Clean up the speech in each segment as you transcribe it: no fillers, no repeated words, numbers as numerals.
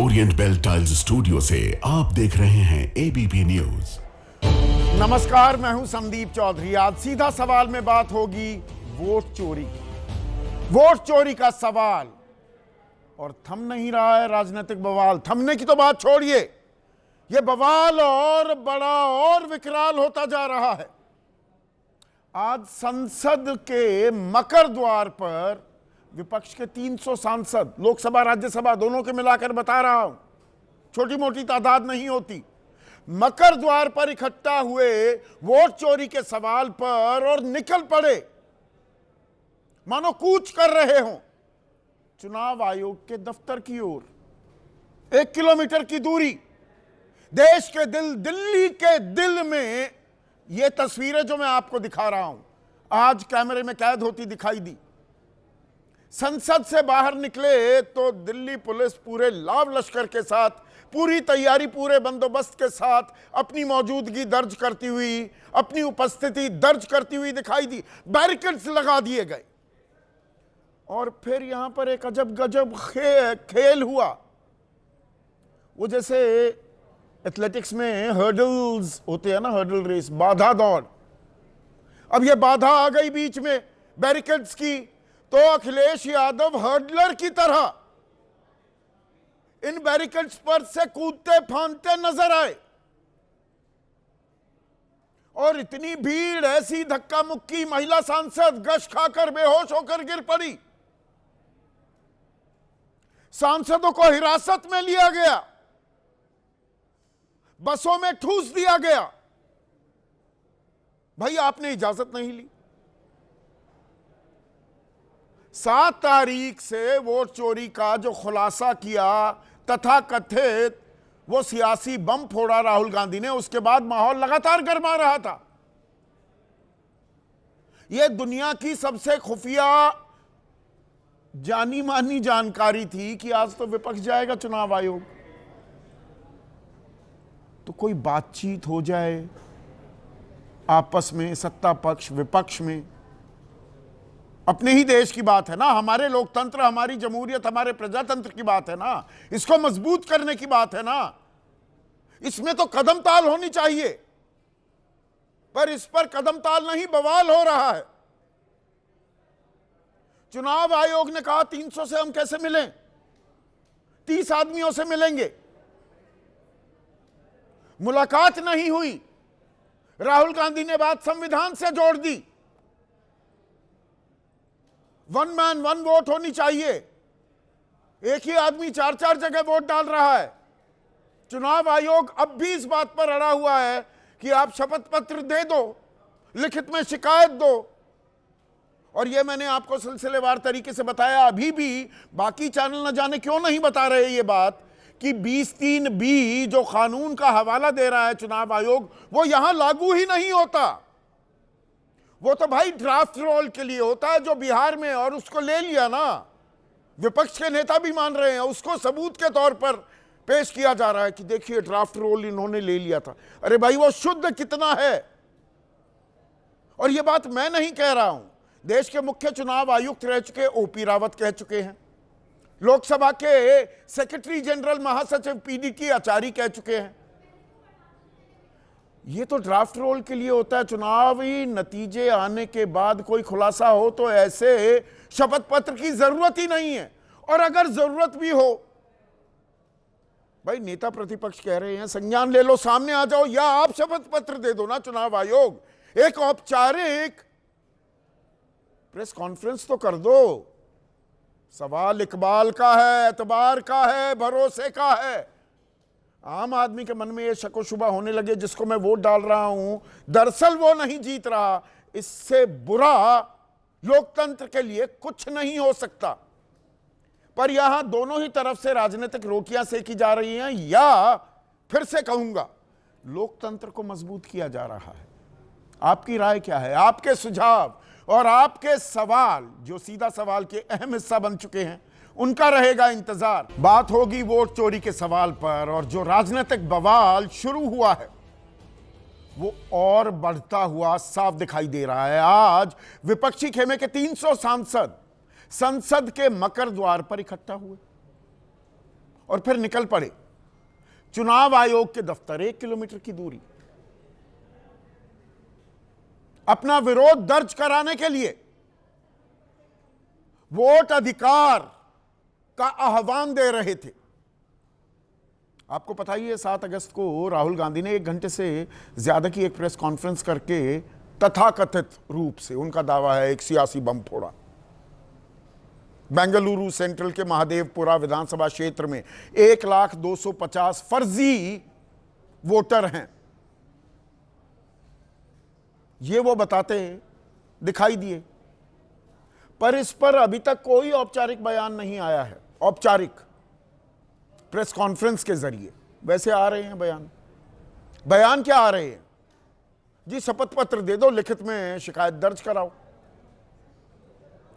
Orient bell tiles studio से आप देख रहे हैं एबीपी न्यूज। नमस्कार, मैं हूं संदीप चौधरी। आज सीधा सवाल में बात होगी वोट चोरी की। वोट चोरी का सवाल, और थम नहीं रहा है राजनीतिक बवाल। थमने की तो बात छोड़िए, यह बवाल और बड़ा और विकराल होता जा रहा है। आज संसद के मकर द्वार पर विपक्ष के 300 सांसद, लोकसभा राज्यसभा दोनों के मिलाकर बता रहा हूं, छोटी मोटी तादाद नहीं होती, मकर द्वार पर इकट्ठा हुए वोट चोरी के सवाल पर और निकल पड़े, मानो कूच कर रहे हों चुनाव आयोग के दफ्तर की ओर। 1 किलोमीटर की दूरी, देश के दिल, दिल्ली के दिल में ये तस्वीरें जो मैं आपको दिखा रहा हूं आज कैमरे में कैद होती दिखाई दी। संसद से बाहर निकले तो दिल्ली पुलिस पूरे लाव लश्कर के साथ, पूरी तैयारी, पूरे बंदोबस्त के साथ अपनी मौजूदगी दर्ज करती हुई, अपनी उपस्थिति दर्ज करती हुई दिखाई दी। बैरिकेड्स लगा दिए गए और फिर यहां पर एक अजब गजब खेल हुआ। वो जैसे एथलेटिक्स में हर्डल्स होते हैं ना, हर्डल रेस, बाधा दौड़। अब ये बाधा आ गई बीच में बैरिकेड्स की, तो अखिलेश यादव हर्डलर की तरह इन बैरिकेड्स पर से कूदते फांदते नजर आए और इतनी भीड़, ऐसी धक्का मुक्की, महिला सांसद गश खाकर बेहोश होकर गिर पड़ी। सांसदों को हिरासत में लिया गया, बसों में ठूस दिया गया। भाई, आपने इजाजत नहीं ली। 7 तारीख से वोट चोरी का जो खुलासा किया, तथा कथित वो सियासी बम फोड़ा राहुल गांधी ने, उसके बाद माहौल लगातार गर्मा रहा था। यह दुनिया की सबसे खुफिया जानी मानी जानकारी थी कि आज तो विपक्ष जाएगा चुनाव आयोग, तो कोई बातचीत हो जाए आपस में, सत्ता पक्ष विपक्ष में। अपने ही देश की बात है ना, हमारे लोकतंत्र, हमारी जमहूरियत, हमारे प्रजातंत्र की बात है ना, इसको मजबूत करने की बात है ना। इसमें तो कदम ताल होनी चाहिए, पर इस पर कदम ताल नहीं, बवाल हो रहा है। चुनाव आयोग ने कहा 300 से हम कैसे मिलें, 30 आदमियों से मिलेंगे। मुलाकात नहीं हुई। राहुल गांधी ने बात संविधान से जोड़ दी। 1 मैन 1 वोट होनी चाहिए। एक ही आदमी 4-4 जगह वोट डाल रहा है। चुनाव आयोग अब भी इस बात पर अड़ा हुआ है कि आप शपथ पत्र दे दो, लिखित में शिकायत दो। और यह मैंने आपको सिलसिलेवार तरीके से बताया। अभी भी बाकी चैनल न जाने क्यों नहीं बता रहे ये बात कि 20(3)B जो कानून का हवाला दे रहा है चुनाव आयोग, वो यहां लागू ही नहीं होता। वो तो भाई ड्राफ्ट रोल के लिए होता है, जो बिहार में, और उसको ले लिया ना, विपक्ष के नेता भी मान रहे हैं, उसको सबूत के तौर पर पेश किया जा रहा है कि देखिए ड्राफ्ट रोल इन्होंने ले लिया था। अरे भाई, वो शुद्ध कितना है। और ये बात मैं नहीं कह रहा हूं, देश के मुख्य चुनाव आयुक्त रह चुके ओपी रावत कह चुके हैं, लोकसभा के सेक्रेटरी जनरल महासचिव पीडीटी आचार्य कह चुके हैं। ये तो ड्राफ्ट रोल के लिए होता है। चुनावी नतीजे आने के बाद कोई खुलासा हो तो ऐसे शपथ पत्र की जरूरत ही नहीं है। और अगर जरूरत भी हो, भाई नेता प्रतिपक्ष कह रहे हैं संज्ञान ले लो, सामने आ जाओ, या आप शपथ पत्र दे दो ना चुनाव आयोग, एक औपचारिक प्रेस कॉन्फ्रेंस तो कर दो। सवाल इकबाल का है, एतबार का है, भरोसे का है। आम आदमी के मन में यह शक व शुबा होने लगे जिसको मैं वोट डाल रहा हूं, दरअसल वो नहीं जीत रहा, इससे बुरा लोकतंत्र के लिए कुछ नहीं हो सकता। पर यहां दोनों ही तरफ से राजनीतिक रोटियां सेकी जा रही हैं, या फिर से कहूंगा लोकतंत्र को मजबूत किया जा रहा है। आपकी राय क्या है? आपके सुझाव और आपके सवाल, जो सीधा सवाल के अहम हिस्सा बन चुके हैं, उनका रहेगा इंतजार। बात होगी वोट चोरी के सवाल पर, और जो राजनीतिक बवाल शुरू हुआ है वो और बढ़ता हुआ साफ दिखाई दे रहा है। आज विपक्षी खेमे के 300 सांसद संसद के मकर द्वार पर इकट्ठा हुए और फिर निकल पड़े चुनाव आयोग के दफ्तर, 1 किलोमीटर की दूरी, अपना विरोध दर्ज कराने के लिए, वोट अधिकार का आह्वान दे रहे थे। आपको पता ही है 7 अगस्त को राहुल गांधी ने 1 घंटे से ज्यादा की एक प्रेस कॉन्फ्रेंस करके तथाकथित रूप से, उनका दावा है, एक सियासी बम फोड़ा। बेंगलुरु सेंट्रल के महादेवपुरा विधानसभा क्षेत्र में 1,250,000 फर्जी वोटर हैं, ये वो बताते दिखाई दिए। पर इस पर अभी तक कोई औपचारिक बयान नहीं आया है, औपचारिक प्रेस कॉन्फ्रेंस के जरिए। वैसे आ रहे हैं बयान क्या आ रहे हैं जी? शपथ पत्र दे दो, लिखित में शिकायत दर्ज कराओ।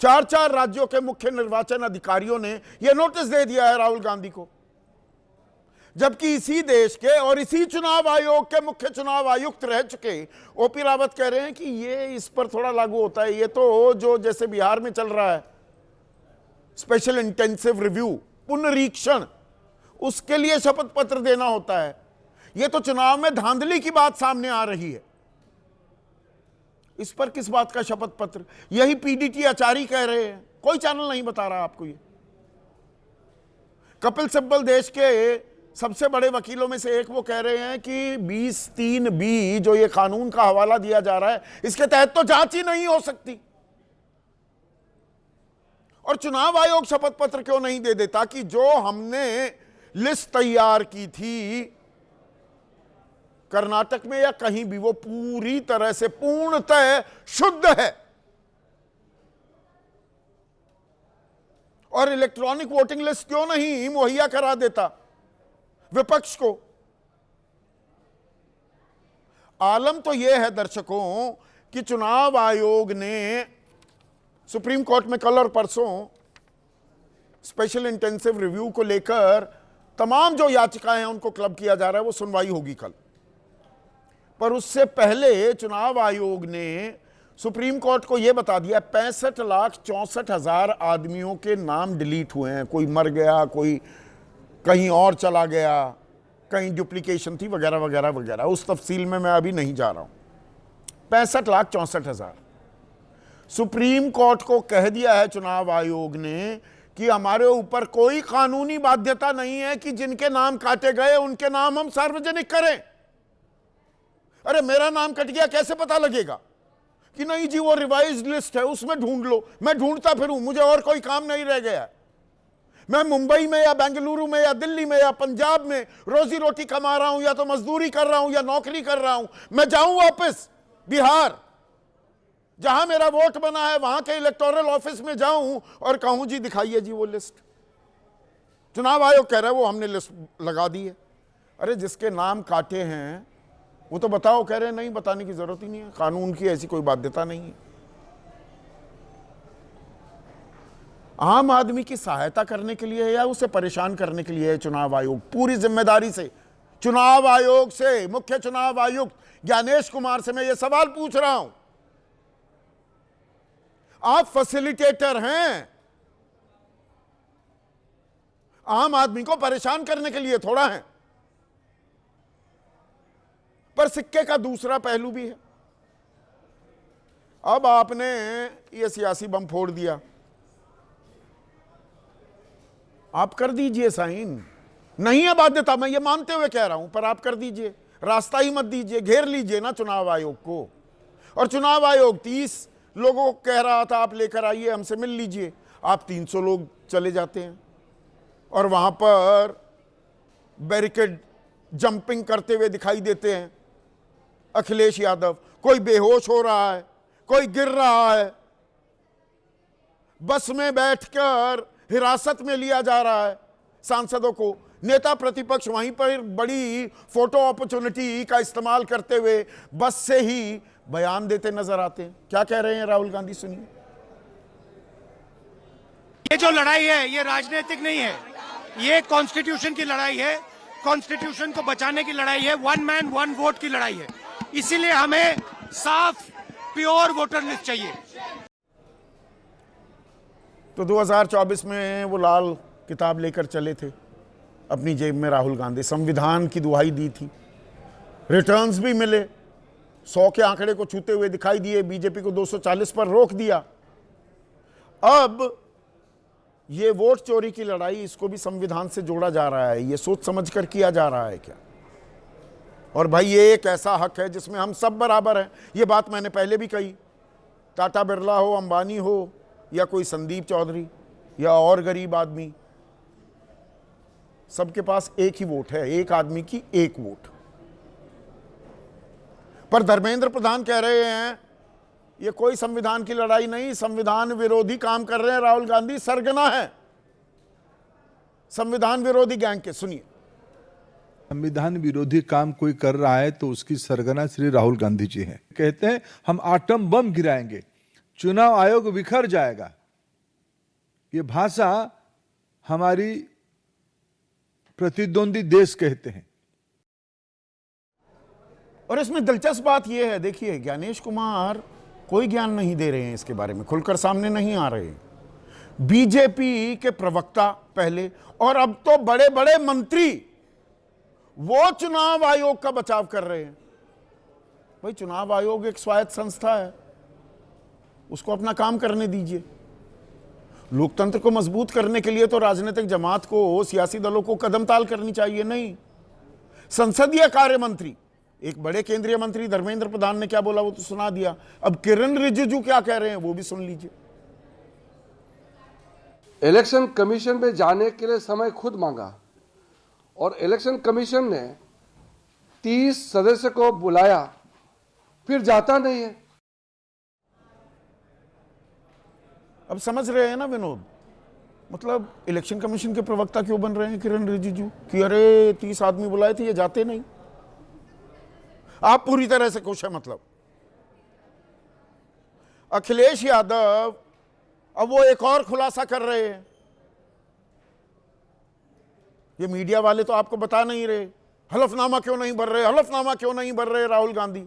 4 राज्यों के मुख्य निर्वाचन अधिकारियों ने यह नोटिस दे दिया है राहुल गांधी को, जबकि इसी देश के और इसी चुनाव आयोग के मुख्य चुनाव आयुक्त रह चुके ओपी रावत कह रहे हैं कि ये इस पर थोड़ा लागू होता है। ये तो जो जैसे बिहार में चल रहा है स्पेशल इंटेंसिव रिव्यू, पुनरीक्षण, उसके लिए शपथ पत्र देना होता है। ये तो चुनाव में धांधली की बात सामने आ रही है, इस पर किस बात का शपथ पत्र? यही पीडीटी आचार्य कह रहे हैं, कोई चैनल नहीं बता रहा आपको। ये कपिल सिब्बल देश के सबसे बड़े वकीलों में से एक, वो कह रहे हैं कि 20(3)(b) जो ये कानून का हवाला दिया जा रहा है, इसके तहत तो जांच ही नहीं हो सकती। और चुनाव आयोग शपथ पत्र क्यों नहीं दे देता कि जो हमने लिस्ट तैयार की थी कर्नाटक में या कहीं भी, वो पूरी तरह से पूर्णतः शुद्ध है। और इलेक्ट्रॉनिक वोटिंग लिस्ट क्यों नहीं मुहैया करा देता विपक्ष को? आलम तो यह है दर्शकों कि चुनाव आयोग ने सुप्रीम कोर्ट में कल और परसों स्पेशल इंटेंसिव रिव्यू को लेकर तमाम जो याचिकाएं हैं उनको क्लब किया जा रहा है, वो सुनवाई होगी कल। पर उससे पहले चुनाव आयोग ने सुप्रीम कोर्ट को यह बता दिया 65,64,000 आदमियों के नाम डिलीट हुए हैं। कोई मर गया, कोई कहीं और चला गया, कहीं डुप्लीकेशन थी, वगैरह वगैरह वगैरह। उस तफसील में मैं अभी नहीं जा रहा हूं। 65,64,000 सुप्रीम कोर्ट को कह दिया है चुनाव आयोग ने कि हमारे ऊपर कोई कानूनी बाध्यता नहीं है कि जिनके नाम काटे गए उनके नाम हम सार्वजनिक करें। अरे मेरा नाम कट गया, कैसे पता लगेगा? कि नहीं जी वो रिवाइज्ड लिस्ट है, उसमें ढूंढ लो। मैं ढूंढता फिरूं, मुझे और कोई काम नहीं रह गया। मैं मुंबई में या बेंगलुरु में या दिल्ली में या पंजाब में रोजी रोटी कमा रहा हूं, या तो मजदूरी कर रहा हूं या नौकरी कर रहा हूं। मैं जाऊं वापस बिहार, जहां मेरा वोट बना है, वहां के इलेक्टोरल ऑफिस में जाऊं और कहूं जी दिखाइए जी वो लिस्ट। चुनाव आयोग कह रहा है वो हमने लिस्ट लगा दी है। अरे जिसके नाम काटे हैं वो तो बताओ। कह रहे हैं नहीं, बताने की जरूरत ही नहीं है, कानून की ऐसी कोई बाध्यता नहीं है। आम आदमी की सहायता करने के लिए या उसे परेशान करने के लिए है चुनाव आयोग? पूरी जिम्मेदारी से चुनाव आयोग से, मुख्य चुनाव आयुक्त ज्ञानेश कुमार से मैं ये सवाल पूछ रहा हूं। आप फैसिलिटेटर हैं, आम आदमी को परेशान करने के लिए थोड़ा है। पर सिक्के का दूसरा पहलू भी है। अब आपने ये सियासी बम फोड़ दिया, आप कर दीजिए साइन, नहीं है बाध्यता, मैं ये मानते हुए कह रहा हूं, पर आप कर दीजिए। रास्ता ही मत दीजिए, घेर लीजिए ना चुनाव आयोग को। और चुनाव आयोग 30 लोगों को कह रहा था आप लेकर आइए, हमसे मिल लीजिए। आप 300 लोग चले जाते हैं और वहां पर बैरिकेड जंपिंग करते हुए दिखाई देते हैं अखिलेश यादव। कोई बेहोश हो रहा है, कोई गिर रहा है, बस में बैठकर हिरासत में लिया जा रहा है सांसदों को। नेता प्रतिपक्ष वहीं पर बड़ी फोटो अपॉर्चुनिटी का इस्तेमाल करते हुए बस से ही बयान देते नजर आते हैं। क्या कह रहे हैं राहुल गांधी, सुनिए। ये जो लड़ाई है ये राजनीतिक नहीं है, ये कॉन्स्टिट्यूशन की लड़ाई है, कॉन्स्टिट्यूशन को बचाने की लड़ाई है, 1 मैन 1 वोट की लड़ाई है। इसीलिए हमें साफ प्योर वोटर लिस्ट चाहिए। तो 2024 में वो लाल किताब लेकर चले थे, अपनी जेब में राहुल गांधी। संविधान की दुहाई दी थी, रिटर्न्स भी मिले, 100 के आंकड़े को छूते हुए दिखाई दिए, बीजेपी को 240 पर रोक दिया। अब ये वोट चोरी की लड़ाई, इसको भी संविधान से जोड़ा जा रहा है। ये सोच समझकर किया जा रहा है क्या? और भाई ये एक ऐसा हक है जिसमें हम सब बराबर हैं। ये बात मैंने पहले भी कही, टाटा बिरला हो, अंबानी हो, या कोई संदीप चौधरी या और गरीब आदमी, सबके पास एक ही वोट है, एक आदमी की एक वोट। पर धर्मेंद्र प्रधान कह रहे हैं ये कोई संविधान की लड़ाई नहीं, संविधान विरोधी काम कर रहे हैं राहुल गांधी, सरगना है संविधान विरोधी गैंग के। सुनिए, संविधान विरोधी काम कोई कर रहा है तो उसकी सरगना श्री राहुल गांधी जी हैं। कहते हैं हम आटम बम गिराएंगे, चुनाव आयोग बिखर जाएगा। ये भाषा हमारी प्रतिद्वंदी देश कहते हैं। और इसमें दिलचस्प बात यह है, देखिए ज्ञानेश कुमार कोई ज्ञान नहीं दे रहे हैं, इसके बारे में खुलकर सामने नहीं आ रहे। बीजेपी के प्रवक्ता पहले, और अब तो बड़े बड़े मंत्री वो चुनाव आयोग का बचाव कर रहे हैं। भाई चुनाव आयोग एक स्वायत्त संस्था है, उसको अपना काम करने दीजिए। लोकतंत्र को मजबूत करने के लिए तो राजनीतिक जमात को, सियासी दलों को कदम ताल करनी चाहिए। नहीं, संसदीय कार्य मंत्री, एक बड़े केंद्रीय मंत्री धर्मेंद्र प्रधान ने क्या बोला वो तो सुना दिया, अब किरण रिजिजू क्या कह रहे हैं वो भी सुन लीजिए। इलेक्शन कमीशन में जाने के लिए समय खुद मांगा और इलेक्शन कमीशन ने 30 सदस्य को बुलाया, फिर जाता नहीं है। अब समझ रहे हैं ना विनोद, मतलब इलेक्शन कमीशन के प्रवक्ता क्यों बन रहे हैं किरण रिजिजू कि अरे 30 आदमी बुलाए थे ये जाते नहीं। आप पूरी तरह से खुश है। मतलब अखिलेश यादव अब वो एक और खुलासा कर रहे हैं, ये मीडिया वाले तो आपको बता नहीं रहे, हलफनामा क्यों नहीं भर रहे, हलफनामा क्यों नहीं भर रहे राहुल गांधी।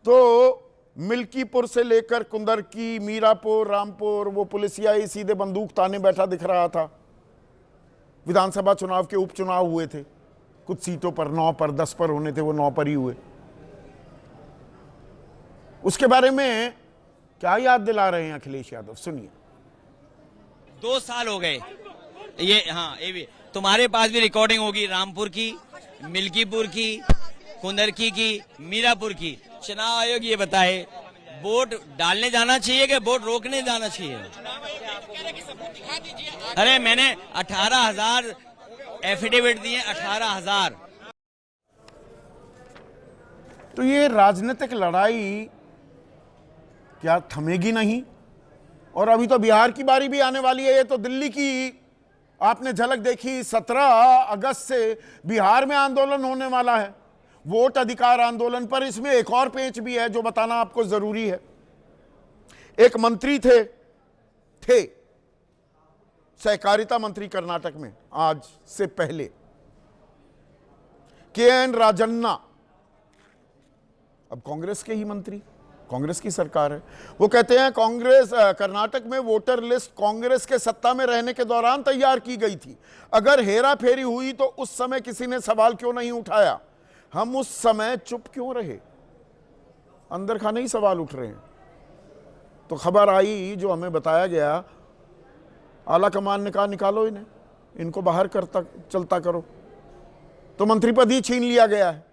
तो मिल्कीपुर से लेकर कुंदरकी, मीरापुर, रामपुर, वो पुलिसिया ही सीधे बंदूक ताने बैठा दिख रहा था। विधानसभा चुनाव के उपचुनाव हुए थे, कुछ सीटों पर 9 पर 10 पर होने थे, वो 9 पर ही हुए। उसके बारे में क्या याद दिला रहे हैं अखिलेश यादव, सुनिए। 2 साल हो गए ये, हाँ ये भी तुम्हारे पास भी रिकॉर्डिंग होगी, रामपुर की, मिल्कीपुर की, कुंदरकी की, मीरापुर की। चुनाव आयोग ये बताए वोट डालने जाना चाहिए कि वोट रोकने जाना चाहिए? अरे मैंने 18,000 एफिडेविट दिए, 18,000। तो ये राजनीतिक लड़ाई क्या थमेगी नहीं? और अभी तो बिहार की बारी भी आने वाली है। ये तो दिल्ली की आपने झलक देखी, 17 अगस्त से बिहार में आंदोलन होने वाला है, वोट अधिकार आंदोलन पर। इसमें एक और पेंच भी है जो बताना आपको जरूरी है। एक मंत्री थे सहकारिता मंत्री कर्नाटक में आज से पहले, KN राजन्ना, अब कांग्रेस के ही मंत्री, कांग्रेस की सरकार है। वो कहते हैं कांग्रेस कर्नाटक में वोटर लिस्ट कांग्रेस के सत्ता में रहने के दौरान तैयार की गई थी। अगर हेरा फेरी हुई तो उस समय किसी ने सवाल क्यों नहीं उठाया? हम उस समय चुप क्यों रहे? अंदर खाने ही सवाल उठ रहे हैं। तो खबर आई, जो हमें बताया गया, आला कमान ने कहा निकालो इन्हें, इनको बाहर करता चलता करो, तो मंत्री पद ही छीन लिया गया है।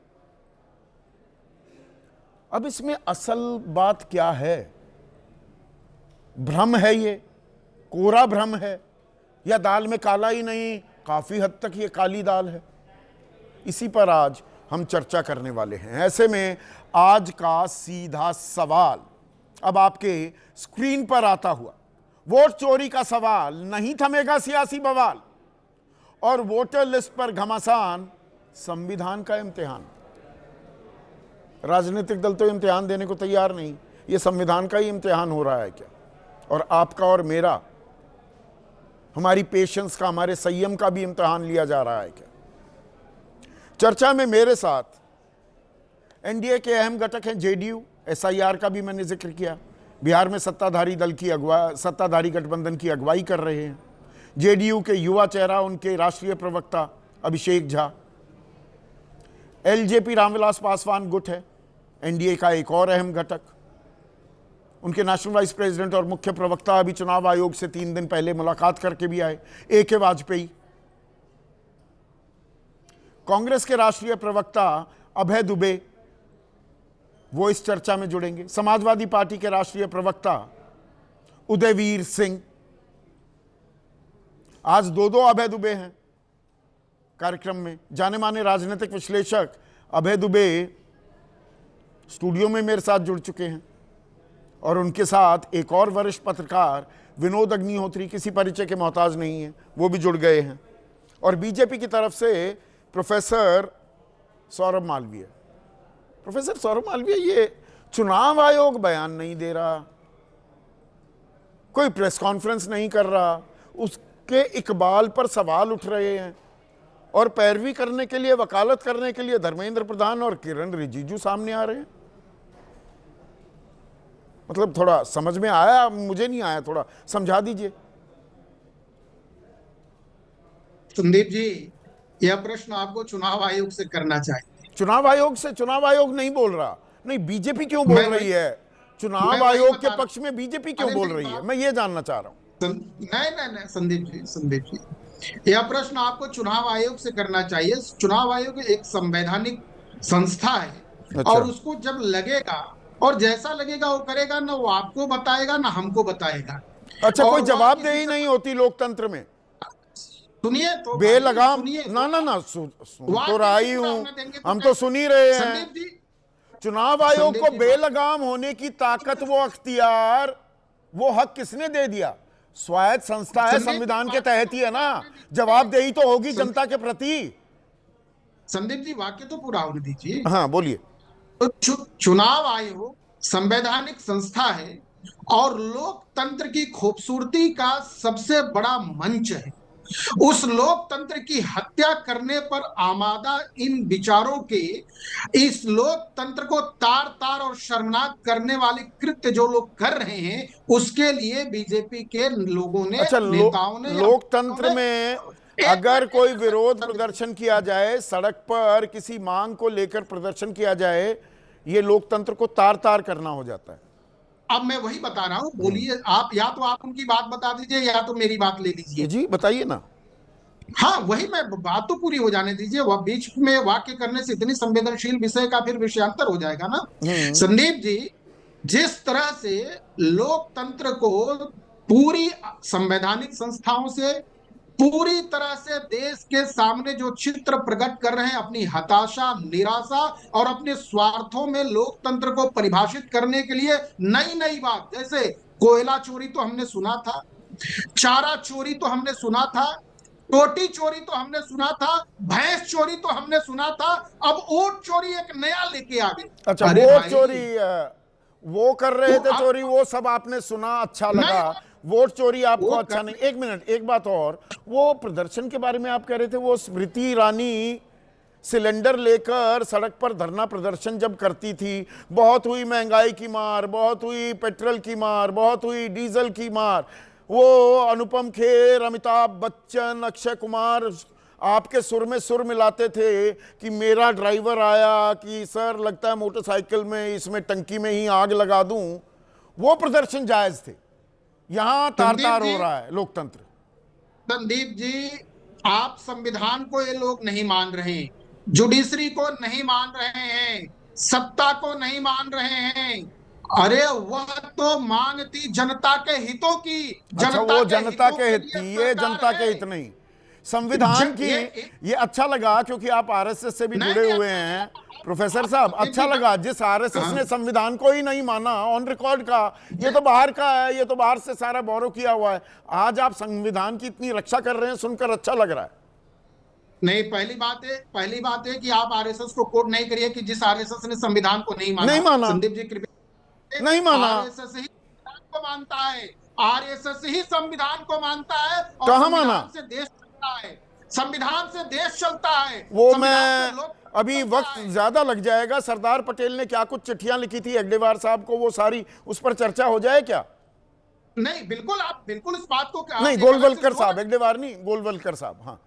अब इसमें असल बात क्या है? भ्रम है ये, कोरा भ्रम है, या दाल में काला ही नहीं, काफी हद तक ये काली दाल है? इसी पर आज हम चर्चा करने वाले हैं। ऐसे में आज का सीधा सवाल अब आपके स्क्रीन पर आता हुआ, वोट चोरी का सवाल, नहीं थमेगा सियासी बवाल, और वोटर लिस्ट पर घमासान, संविधान का इम्तिहान। राजनीतिक दल तो इम्तिहान देने को तैयार नहीं, ये संविधान का ही इम्तिहान हो रहा है क्या? और आपका और मेरा, हमारी पेशेंस का, हमारे संयम का भी इम्तिहान लिया जा रहा है क्या? चर्चा में मेरे साथ एनडीए के अहम घटक हैं JDU, SIR का भी मैंने जिक्र किया, बिहार में सत्ताधारी गठबंधन की अगुवाई कर रहे हैं। जेडीयू के युवा चेहरा उनके राष्ट्रीय प्रवक्ता अभिषेक झा। एलजेपी रामविलास पासवान गुट है, एनडीए का एक और अहम घटक। उनके नेशनल वाइस प्रेसिडेंट और मुख्य प्रवक्ता अभी चुनाव आयोग से 3 दिन पहले मुलाकात करके भी आए, AK वाजपेयी। कांग्रेस के राष्ट्रीय प्रवक्ता अभय दुबे, वो इस चर्चा में जुड़ेंगे। समाजवादी पार्टी के राष्ट्रीय प्रवक्ता उदयवीर सिंह, आज दो अभय दुबे हैं कार्यक्रम में। जाने माने राजनीतिक विश्लेषक अभय दुबे स्टूडियो में मेरे साथ जुड़ चुके हैं और उनके साथ एक और वरिष्ठ पत्रकार विनोद अग्निहोत्री, किसी परिचय के मोहताज नहीं है, वो भी जुड़ गए हैं। और बीजेपी की तरफ से प्रोफेसर सौरभ मालवीय। प्रोफेसर सौरभ मालवीय, ये चुनाव आयोग बयान नहीं दे रहा, कोई प्रेस कॉन्फ्रेंस नहीं कर रहा, उसके इकबाल पर सवाल उठ रहे हैं और पैरवी करने के लिए, वकालत करने के लिए धर्मेंद्र प्रधान और किरण रिजिजू सामने आ रहे हैं। मतलब थोड़ा समझ में आया? मुझे नहीं आया, थोड़ा समझा दीजिए। संदीप जी, यह प्रश्न आपको चुनाव आयोग से करना चाहिए। चुनाव आयोग से? चुनाव आयोग नहीं बोल रहा। नहीं, बीजेपी क्यों बोल रही है? चुनाव आयोग के पक्ष में बीजेपी क्यों बोल रही है, मैं ये जानना चाह रहा हूं। नहीं संदीप जी, यह प्रश्न आपको चुनाव आयोग से करना चाहिए। चुनाव आयोग एक संवैधानिक संस्था है। अच्छा। और उसको जब लगेगा और जैसा लगेगा वो करेगा, ना वो आपको बताएगा ना हमको बताएगा। अच्छा, कोई जवाबदेही नहीं होती लोकतंत्र में? सुनिए तो, बेलगाम ना सुन तो रहा ही हूं, हम तो सुन ही रहे हैं। चुनाव आयोग को बेलगाम होने की ताकत, वो अख्तियार, वो हक किसने दे दिया? स्वायत्त संस्था है, संविधान के तहत ही है ना। जवाबदेही तो होगी जनता के प्रति। संदीप जी, वाक्य तो पूरा होने दीजिए। हाँ बोलिए। तो चुनाव आयोग संवैधानिक संस्था है और लोकतंत्र की खूबसूरती का सबसे बड़ा मंच है। उस लोकतंत्र की हत्या करने पर आमादा इन विचारों के, इस लोकतंत्र को तार तार और शर्मनाक करने वाले कृत्य जो लोग कर रहे हैं, उसके लिए बीजेपी के लोगों ने, अच्छा, नेताओं ने, लोकतंत्र में अगर कोई विरोध प्रदर्शन किया जाए, सड़क पर किसी मांग को लेकर प्रदर्शन किया जाए, ये लोकतंत्र को तार तार करना हो जाता है। अब मैं वही बता रहा हूं, बोलिए आप, या तो आप उनकी बात बता दीजिए या तो मेरी बात ले लीजिए। जी बताइए ना। हाँ, वही, मैं बात तो पूरी हो जाने दीजिए। वह बीच में वाक्य करने से इतनी संवेदनशील विषय का फिर विषयांतर हो जाएगा ना। संदीप जी, जिस तरह से लोकतंत्र को पूरी संवैधानिक संस्थाओं से पूरी तरह से देश के सामने जो चित्र प्रकट कर रहे हैं, अपनी हताशा, निराशा और अपने स्वार्थों में लोकतंत्र को परिभाषित करने के लिए नई नई बात, जैसे कोयला चोरी तो हमने सुना था, चारा चोरी तो हमने सुना था, रोटी चोरी तो हमने सुना था, भैंस चोरी तो हमने सुना था, अब वोट चोरी एक नया लेके आ गए। अच्छा, वोट चोरी वो कर रहे थे चोरी, वो सब आपने सुना, अच्छा लगा। वोट चोरी आपको अच्छा नहीं। एक मिनट, एक बात और, वो प्रदर्शन के बारे में आप कह रहे थे, वो स्मृति ईरानी सिलेंडर लेकर सड़क पर धरना प्रदर्शन जब करती थी, बहुत हुई महंगाई की मार, बहुत हुई पेट्रोल की मार, बहुत हुई डीजल की मार, वो अनुपम खेर, अमिताभ बच्चन, अक्षय कुमार आपके सुर में सुर मिलाते थे कि मेरा ड्राइवर आया कि सर लगता है मोटरसाइकिल में, इसमें टंकी में ही आग लगा दूं, वो प्रदर्शन जायज थे। यहां तार तार हो रहा है लोकतंत्र। संदीप जी, आप संविधान को ये लोग नहीं मान रहे, जुडिशरी को नहीं मान रहे हैं, सत्ता को नहीं मान रहे हैं। अरे वह तो मांग थी जनता के हितों की। अच्छा, वो जनता के हित थी, ये जनता के हित नहीं, संविधान की। ये अच्छा लगा क्योंकि आप आरएसएस से भी जुड़े हुए हैं प्रोफेसर साहब। अच्छा लगा, जिस आरएसएस ने संविधान को ही नहीं माना, ऑन रिकॉर्ड का, ये तो बाहर का है, ये तो बाहर से सारा बोरो किया हुआ है, आज आप संविधान की इतनी रक्षा कर रहे हैं, सुनकर अच्छा लग रहा है। नहीं, पहली बात है कि आप आरएसएस को कोट नहीं करिए कि जिस आरएसएस ने संविधान को नहीं माना। संदीप जी कृपया, नहीं माना। आरएसएस ही संविधान को मानता है, आरएसएस ही संविधान को मानता है और कहाँ माना? से देश चलता है, संविधान से देश चलता है। वो मैं अभी वक्त ज्यादा लग जाएगा। सरदार पटेल ने क्या कुछ चिट्ठियां लिखी थी हेगडेवार साहब को, वो सारी उस पर चर्चा हो जाए क्या? नहीं, बिल्कुल आप बिल्कुल इस बात को नहीं, गोलवलकर साहब, एगडेवार नहीं, गोलवलकर साहब, हाँ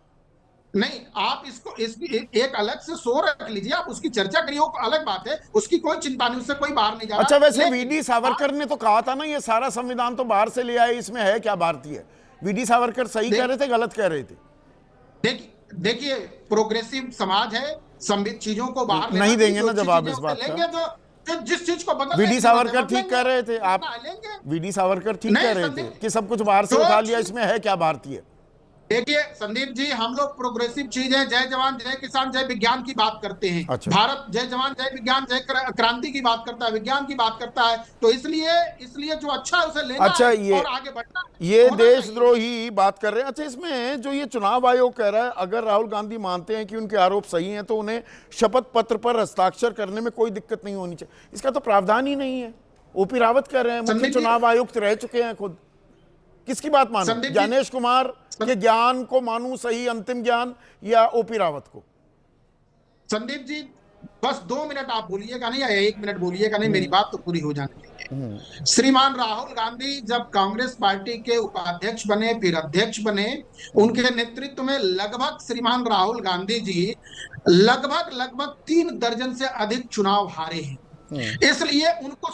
नहीं, आप इसको एक अलग से शो रख लीजिए, आप उसकी चर्चा करिए, वो अलग बात है, उसकी कोई चिंता नहीं, उससे कोई बाहर नहीं जा रहा। अच्छा, वैसे लेकिन वीडी सावरकर ने तो कहा था ना ये सारा संविधान तो बाहर से ले आए, इसमें है क्या भारतीय? वीडी सावरकर सही कह रहे थे, गलत कह रहे थे? देखिए प्रोग्रेसिव समाज है, संविधान चीजों को बाहर नहीं देंगे ना जवाब इस बात लेंगे का। जो जिस चीज को बदल वीडी सावरकर ठीक कह रहे थे, आप वीडी सावरकर ठीक कह रहे थे कि सब कुछ बाहर से उठा लिया, इसमें है क्या भारतीय? देखिए संदीप जी, हम लोग प्रोग्रेसिव चीजें जय जवान जय किसान जय विज्ञान की बात करते हैं। अच्छा। भारत जय जवान जय विज्ञान जय क्रांति की बात करता है, विज्ञान की बात करता है, तो इसलिए जो अच्छा है उसे लेना अच्छा, है ये और आगे बढ़ना ये होना देशद्रोही बात कर रहे हैं। अच्छा, इसमें जो ये चुनाव आयोग कह रहा है, अगर राहुल गांधी मानते हैं कि उनके आरोप सही हैं तो उन्हें शपथ पत्र पर हस्ताक्षर करने में कोई दिक्कत नहीं होनी चाहिए, इसका तो प्रावधान ही नहीं है। ओपी रावत कह रहे हैं, मुख्य चुनाव आयुक्त रह चुके हैं खुद, किसकी बात मानूं? ज्ञानेश कुमार के ज्ञान को मानूं सही अंतिम ज्ञान, या ओपी रावत को? संदीप जी बस 2 मिनट आप बोलिएगा नहीं, या 1 मिनट बोलिएगा नहीं, मेरी बात तो पूरी हो जानी चाहिए। श्रीमान राहुल गांधी जब कांग्रेस पार्टी के उपाध्यक्ष बने, फिर अध्यक्ष बने, उनके नेतृत्व में लगभग श्रीमान राहुल गांधी जी लगभग 3 दर्जन से अधिक चुनाव हारे हैं। इसलिए उनको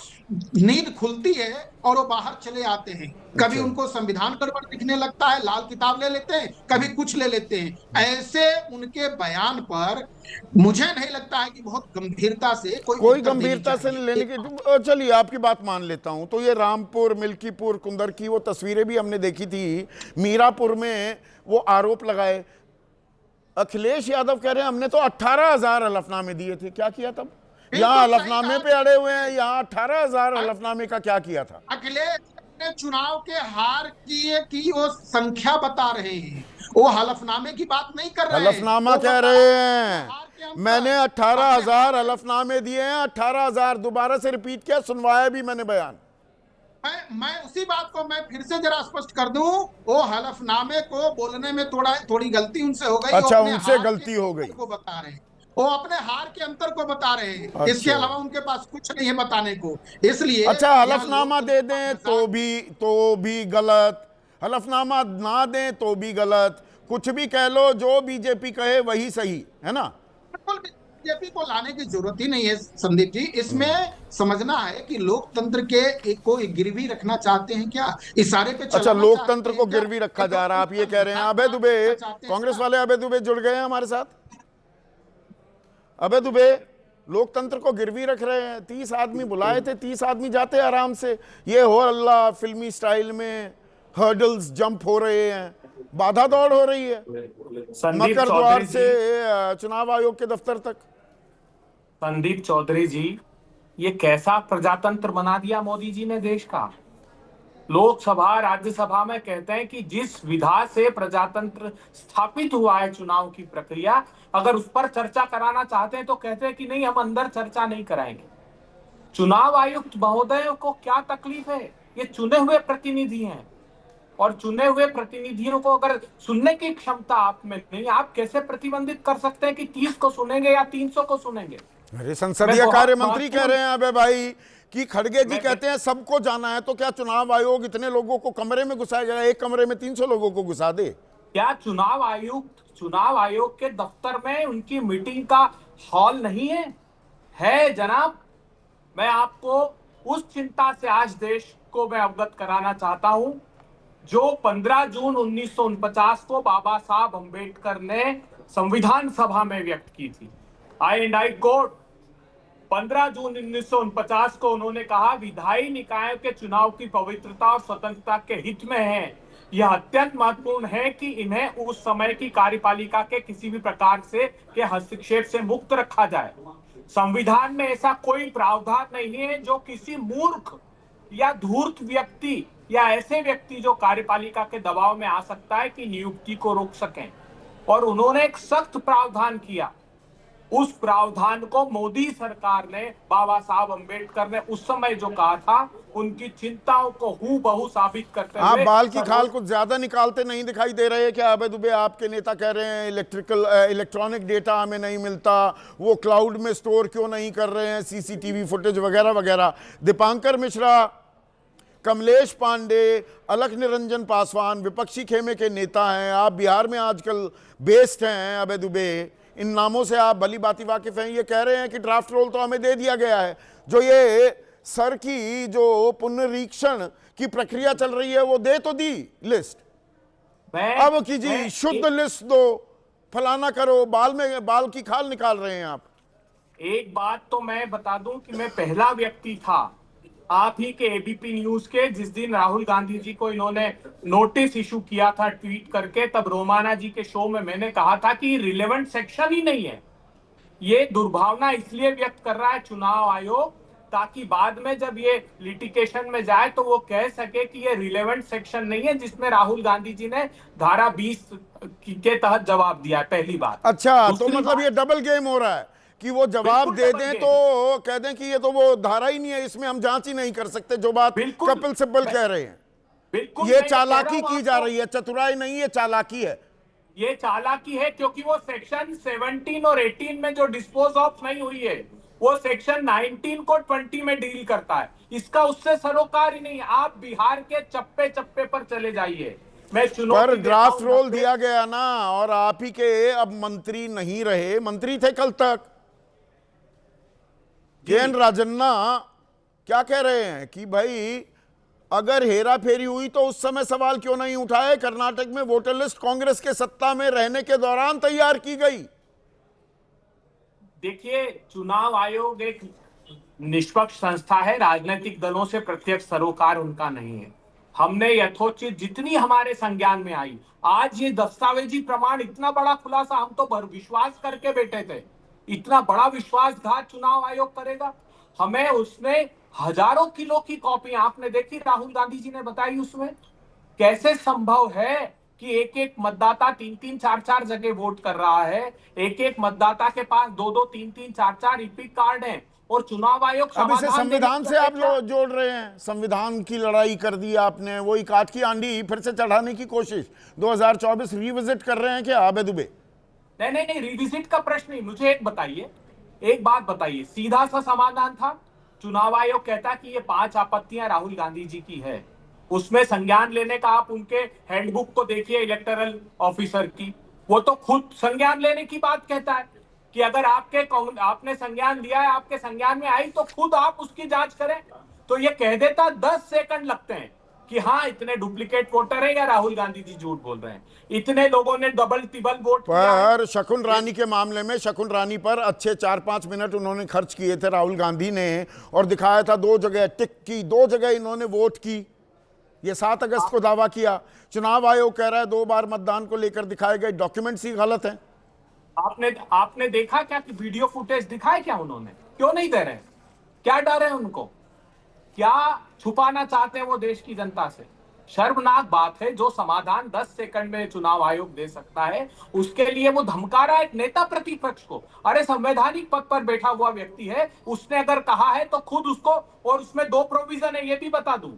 नींद खुलती है और वो बाहर चले आते हैं। कभी उनको संविधान गड़बड़ दिखने लगता है, लाल किताब ले लेते हैं, कभी कुछ ले लेते हैं। ऐसे उनके बयान पर मुझे नहीं लगता है कि बहुत गंभीरता से कोई गंभीरता से लेने की। चलिए आपकी बात मान लेता हूं, तो ये रामपुर, मिल्कीपुर, कुंदर की वो तस्वीरें भी हमने देखी थी, मीरापुर में वो आरोप लगाए। अखिलेश यादव कह रहे हैं हमने तो 18,000 हलफनामे दिए थे, क्या किया तब? यहाँ हलफनामे पे अड़े हुए हैं, यहाँ 18,000 हलफनामे का क्या किया था? अखिलेश ने चुनाव के हार की वो संख्या बता रहे हैं, वो हलफनामे की बात नहीं कर रहे हैं। हलफनामा कह रहे हैं मैंने 18,000 हलफनामे दिए हैं, 18,000 दोबारा से रिपीट किया, सुनवाया भी मैंने बयान। मैं उसी बात को मैं फिर से जरा स्पष्ट कर दूं, वो हलफनामे को बोलने में थोड़ी गलती उनसे हो गई। अच्छा, उनसे गलती हो गई, को बता रहे हैं, वो अपने हार के अंतर को बता रहे हैं। अच्छा। इसके अलावा उनके पास कुछ नहीं है बताने को, इसलिए अच्छा हलफनामा दे दें तो भी गलत, हलफनामा ना दें तो भी गलत, कुछ भी कह लो, जो बीजेपी कहे वही सही है ना? बिल्कुल बीजेपी को लाने की जरूरत ही नहीं है संदीप जी। इसमें समझना है कि लोकतंत्र के को गिरवी रखना चाहते हैं क्या, इशारे पे? अच्छा, लोकतंत्र को गिरवी रखा जा रहा है, आप ये कह रहे हैं? अभय दुबे, कांग्रेस वाले अभय दुबे जुड़ गए हैं हमारे साथ। अबे दुबे लोकतंत्र को गिरवी रख रहे हैं, 30 आदमी बुलाए थे, 30 आदमी जाते आराम से, ये हो अल्लाह फिल्मी स्टाइल में हर्डल्स जंप हो रहे हैं, बाधा दौड़ हो रही है मकर द्वार से चुनाव आयोग के दफ्तर तक। संदीप चौधरी जी, ये कैसा प्रजातंत्र बना दिया मोदी जी ने देश का। लोकसभा राज्यसभा में कहते हैं कि जिस विधा से प्रजातंत्र स्थापित हुआ है, चुनाव की प्रक्रिया, अगर उस पर चर्चा कराना चाहते हैं तो कहते हैं कि नहीं, हम अंदर चर्चा नहीं कराएंगे। चुनाव आयुक्त महोदय को क्या तकलीफ है? ये चुने हुए प्रतिनिधि हैं, और चुने हुए प्रतिनिधियों को अगर सुनने की क्षमता आप में नहीं, आप कैसे प्रतिबंधित कर सकते हैं कि 30 को सुनेंगे या 300 को सुनेंगे? अरे संसदीय कार्य मंत्री कह रहे हैं अबे भाई कि खड़गे जी कहते हैं सबको जाना है, तो क्या चुनाव आयोग इतने लोगों को कमरे में घुसाया जाए? एक कमरे में 300 लोगों को घुसा दे? क्या चुनाव आयोग के दफ्तर में उनकी मीटिंग का हॉल नहीं है? है जनाब। मैं आपको उस चिंता से आज देश को मैं अवगत कराना चाहता हूं जो 15 जून 1949 को बाबा साहब अंबेडकर ने संविधान सभा में व्यक्त की थी। आई कोट 15 जून 1949 को उन्होंने कहा, विधायी निकायों के चुनाव की पवित्रता और स्वतंत्रता के हित में है। यह अत्यंत महत्वपूर्ण है कि इन्हें उस समय की कार्यपालिका के किसी भी प्रकार से के हस्तक्षेप से मुक्त रखा जाए। संविधान में ऐसा कोई प्रावधान नहीं है जो किसी मूर्ख या धूर्त व्यक्ति या ऐसे व्यक्ति जो कार्यपालिका के दबाव में आ सकता है कि नियुक्ति को रोक सकें। और उन्होंने एक सख्त प्रावधान किया। उस प्रावधान को मोदी सरकार ने, बाबा साहब अंबेडकर ने उस समय जो कहा था, उनकी चिंताओं को हूबहू साबित करते हुए। आप बाल की खाल कुछ ज्यादा निकालते नहीं दिखाई दे रहे हैं क्या अभय दुबे? आपके नेता कह रहे हैं इलेक्ट्रॉनिक डेटा हमें नहीं मिलता, वो क्लाउड में स्टोर क्यों नहीं कर रहे हैं सीसीटीवी फुटेज वगैरह वगैरह। दीपांकर मिश्रा कमलेश पांडे, अलख निरंजन पासवान विपक्षी खेमे के नेता हैं, आप बिहार में आजकल बेस्ड हैं, अभय दुबे, इन नामों से आप भली बाती वाकिफ हैं। ये कह रहे हैं कि ड्राफ्ट रोल तो हमें दे दिया गया है, जो ये सर की जो पुनरीक्षण की प्रक्रिया चल रही है वो दे तो दी लिस्ट, अब कीजिए शुद्ध लिस्ट दो, फलाना करो, बाल की खाल निकाल रहे हैं आप। एक बात तो मैं बता दूं कि मैं पहला व्यक्ति था आप ही के एबीपी न्यूज के, जिस दिन राहुल गांधी जी को इन्होंने नोटिस इशू किया था ट्वीट करके, तब रोमाना जी के शो में मैंने कहा था कि रिलेवेंट सेक्शन ही नहीं है। ये दुर्भावना इसलिए व्यक्त कर रहा है चुनाव आयोग ताकि बाद में जब ये लिटिगेशन में जाए तो वो कह सके कि ये रिलेवेंट सेक्शन नहीं है, जिसमें राहुल गांधी जी ने धारा 20 के तहत जवाब दिया है, पहली बात। अच्छा, तो मतलब ये डबल गेम हो रहा है कि वो जवाब दे दें तो कह दें कि ये तो वो धारा ही नहीं है, इसमें हम जांच ही नहीं कर सकते, जो बात कपिल सिब्बल कह रहे हैं। बिल्कुल ये चालाकी की जा रही है, चतुराई नहीं है, चालाकी है। ये चालाकी है क्योंकि वो सेक्शन 17 और 18 में जो डिस्पोज ऑफ नहीं हुई है वो सेक्शन 19 को 20 में डील करता है। इसका उससे सरोकार ही नहीं है। आप बिहार के चप्पे चप्पे पर चले जाइए। मैं पर ड्राफ्ट रोल दिया गया ना, और आप ही के अब मंत्री नहीं रहे, मंत्री थे कल तक के.एन. राजन्ना, क्या कह रहे हैं कि भाई अगर हेरा फेरी हुई तो उस समय सवाल क्यों नहीं उठाए? कर्नाटक में वोटर लिस्ट कांग्रेस के सत्ता में रहने के दौरान तैयार की गई। देखिए, चुनाव आयोग एक निष्पक्ष संस्था है, राजनीतिक दलों से प्रत्यक्ष सरोकार उनका नहीं है। हमने यथोचित जितनी हमारे संज्ञान में आई, आज ये दस्तावेजी प्रमाण इतना बड़ा खुलासा हम तो विश्वास करके बैठे थे, इतना बड़ा विश्वासघात चुनाव आयोग करेगा। हमें उसमें हजारों किलो की कॉपी आपने देखी, राहुल गांधी जी ने बताई। उसमें कैसे संभव है कि एक एक मतदाता 3-3, 4-4 जगह वोट कर रहा है, एक एक मतदाता के पास 2-2, 3-3, 4-4 ईपिक कार्ड हैं, और चुनाव आयोग अब इसे संविधान से आप लोग जोड़ रहे हैं। संविधान की लड़ाई कर दी आपने, वही काट की आंधी फिर से चढ़ाने की कोशिश 2024 रिविजिट कर रहे हैं क्या आबे दुबे? नहीं, रिविजिट का प्रश्न नहीं। मुझे एक बताइए, एक बात बताइए, सीधा सा समाधान था। चुनाव आयोग कहता कि ये 5 आपत्तियां राहुल गांधी जी की है, उसमें संज्ञान लेने का आप उनके हैंडबुक को देखिए इलेक्टोरल ऑफिसर की, वो तो खुद संज्ञान लेने की बात कहता है कि अगर आपने संज्ञान लिया है, आपके संज्ञान में आई तो खुद आप उसकी जांच करें। तो ये कह देता 10 सेकंड लगते हैं कि हाँ इतने डुप्लीकेट वोटर है या राहुल गांधी जी झूठ बोल रहे हैं, इतने लोगों ने डबल टिबल वोट पर शकुन रानी के मामले में शकुन रानी पर अच्छे 4-5 मिनट उन्होंने खर्च किए थे राहुल गांधी ने, और दिखाया था 2 जगह टिक की, 2 जगह इन्होंने वोट की। ये 7 अगस्त को दावा किया। चुनाव आयोग कह रहा है 2 बार मतदान को लेकर दिखाए गए डॉक्यूमेंट्स ही गलत हैं। आपने देखा क्या कि वीडियो फुटेज दिखाए क्या उन्होंने? क्यों नहीं दे रहे? क्या डर है उनको? क्या छुपाना चाहते हैं वो देश की जनता से? शर्मनाक बात है। जो समाधान 10 सेकंड में चुनाव आयोग दे सकता है, उसके लिए वो धमका रहा है एक नेता प्रतिपक्ष को। अरे संवैधानिक पद पर बैठा हुआ व्यक्ति है, उसने अगर कहा है तो खुद उसको, और उसमें 2 प्रोविजन है ये भी बता दूं।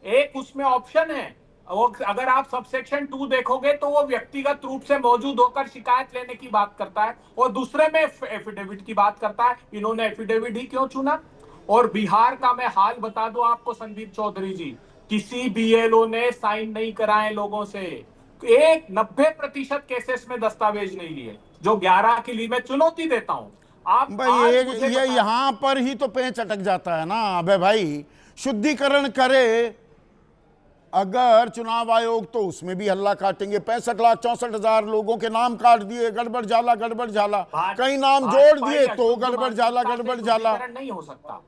एक उसमें ऑप्शन है, वो अगर आप सबसेक्शन 2 देखोगे तो वो व्यक्तिगत रूप से मौजूद होकर शिकायत लेने की बात करता है, और दूसरे में एफिडेविट की बात करता है। इन्होंने एफिडेविट ही क्यों चुना? और बिहार का मैं हाल बता दूं आपको संदीप चौधरी जी, किसी बीएलओ ने साइन नहीं कराए लोगों से। 90% केसेस में दस्तावेज नहीं लिए, जो 11 के लिए मैं चुनौती देता हूं। आप भाई ये यहां पर ही तो पेंच अटक जाता है ना अबे भाई। शुद्धिकरण करे अगर चुनाव आयोग तो उसमें भी हल्ला काटेंगे। 65,64,000 लोगों के नाम काट दिए, गड़बड़ झाला कई नाम जोड़ दिए तो गड़बड़ झाला नहीं हो सकता।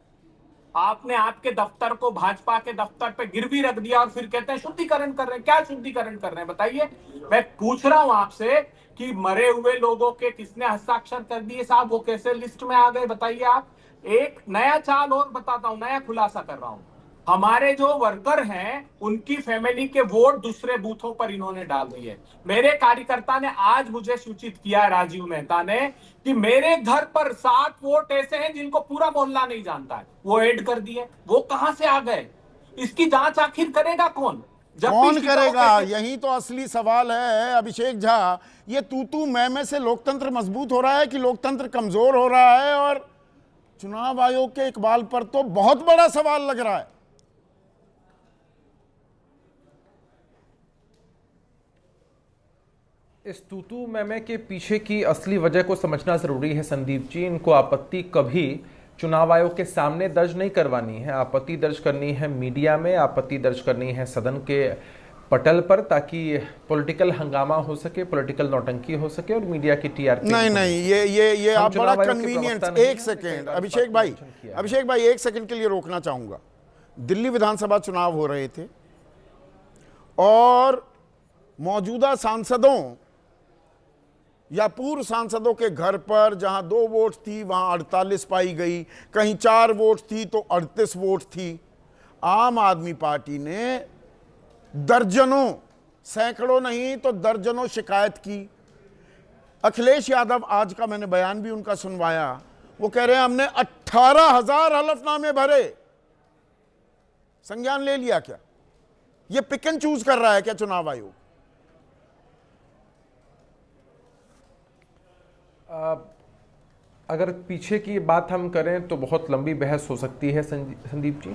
आपने आपके दफ्तर को भाजपा के दफ्तर पे गिरवी रख दिया और फिर कहते हैं शुद्धिकरण कर रहे हैं। क्या शुद्धिकरण कर रहे हैं बताइए? मैं पूछ रहा हूं आपसे कि मरे हुए लोगों के किसने हस्ताक्षर कर दिए साहब, वो कैसे लिस्ट में आ गए बताइए आप। एक नया चाल और बताता हूं, नया खुलासा कर रहा हूं। हमारे जो वर्कर हैं उनकी फैमिली के वोट दूसरे बूथों पर इन्होंने डाल दिए। मेरे कार्यकर्ता ने आज मुझे सूचित किया, राजीव मेहता ने, कि मेरे घर पर 7 वोट ऐसे हैं जिनको पूरा मोहल्ला नहीं जानता है, वो ऐड कर दिए। वो कहां से आ गए? इसकी जांच आखिर करेगा कौन? कौन करेगा? यही तो असली सवाल है अभिषेक झा। ये तू मैं से लोकतंत्र मजबूत हो रहा है कि लोकतंत्र कमजोर हो रहा है? और चुनाव आयोग के इकबाल पर तो बहुत बड़ा सवाल लग रहा है। इस तूतू मैमे के पीछे की असली वजह को समझना जरूरी है संदीप जी। इनको आपत्ति कभी चुनाव आयोग के सामने दर्ज नहीं करवानी है, आपत्ति दर्ज करनी है मीडिया में, आपत्ति दर्ज करनी है सदन के पटल पर, ताकि पॉलिटिकल हंगामा हो सके, पॉलिटिकल नौटंकी हो सके और मीडिया की टीआरपी। नहीं, ये आप बड़ा कन्वीनियंट। एक सेकेंड अभिषेक भाई 1 सेकेंड के लिए रोकना चाहूंगा। दिल्ली विधानसभा चुनाव हो रहे थे और मौजूदा सांसदों या पूर्व सांसदों के घर पर जहां 2 वोट थी वहां 48 पाई गई, कहीं 4 वोट थी तो 38 वोट थी। आम आदमी पार्टी ने दर्जनों, सैकड़ों नहीं तो दर्जनों शिकायत की। अखिलेश यादव, आज का मैंने बयान भी उनका सुनवाया, वो कह रहे हैं हमने 18,000 हलफनामे भरे। संज्ञान ले लिया क्या? ये पिक एंड चूज कर रहा है क्या चुनाव आयोग? अगर पीछे की बात हम करें तो बहुत लंबी बहस हो सकती है संदीप जी,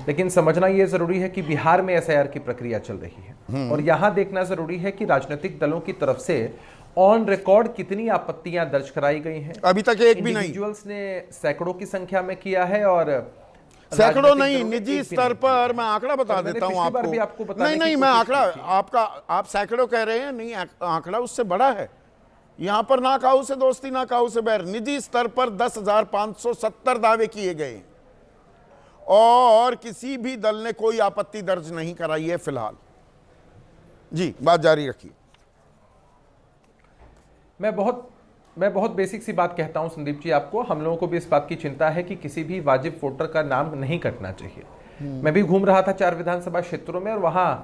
लेकिन समझना यह जरूरी है कि बिहार में एसआईआर की प्रक्रिया चल रही है और यहां देखना जरूरी है कि राजनीतिक दलों की तरफ से ऑन रिकॉर्ड कितनी आपत्तियां दर्ज कराई गई हैं। अभी तक एक भी नहीं। इंडिविजुअल्स ने सैकड़ों की संख्या में किया है और सैकड़ों नहीं, निजी स्तर पर। मैं आंकड़ा बता देता हूं आपको। नहीं, मैं आंकड़ा आप सैकड़ों कह रहे हैं, नहीं आंकड़ा उससे बड़ा है। यहां पर ना काऊ से दोस्ती ना काऊ से बैर, निजी स्तर पर 10,570 दावे किए गए और किसी भी दल ने कोई आपत्ति दर्ज नहीं कराई है फिलहाल। जी, बात जारी रखिए। मैं बहुत बेसिक सी बात कहता हूं संदीप जी आपको। हम लोगों को भी इस बात की चिंता है कि किसी भी वाजिब वोटर का नाम नहीं कटना चाहिए। मैं भी घूम रहा था 4 विधानसभा क्षेत्रों में और वहां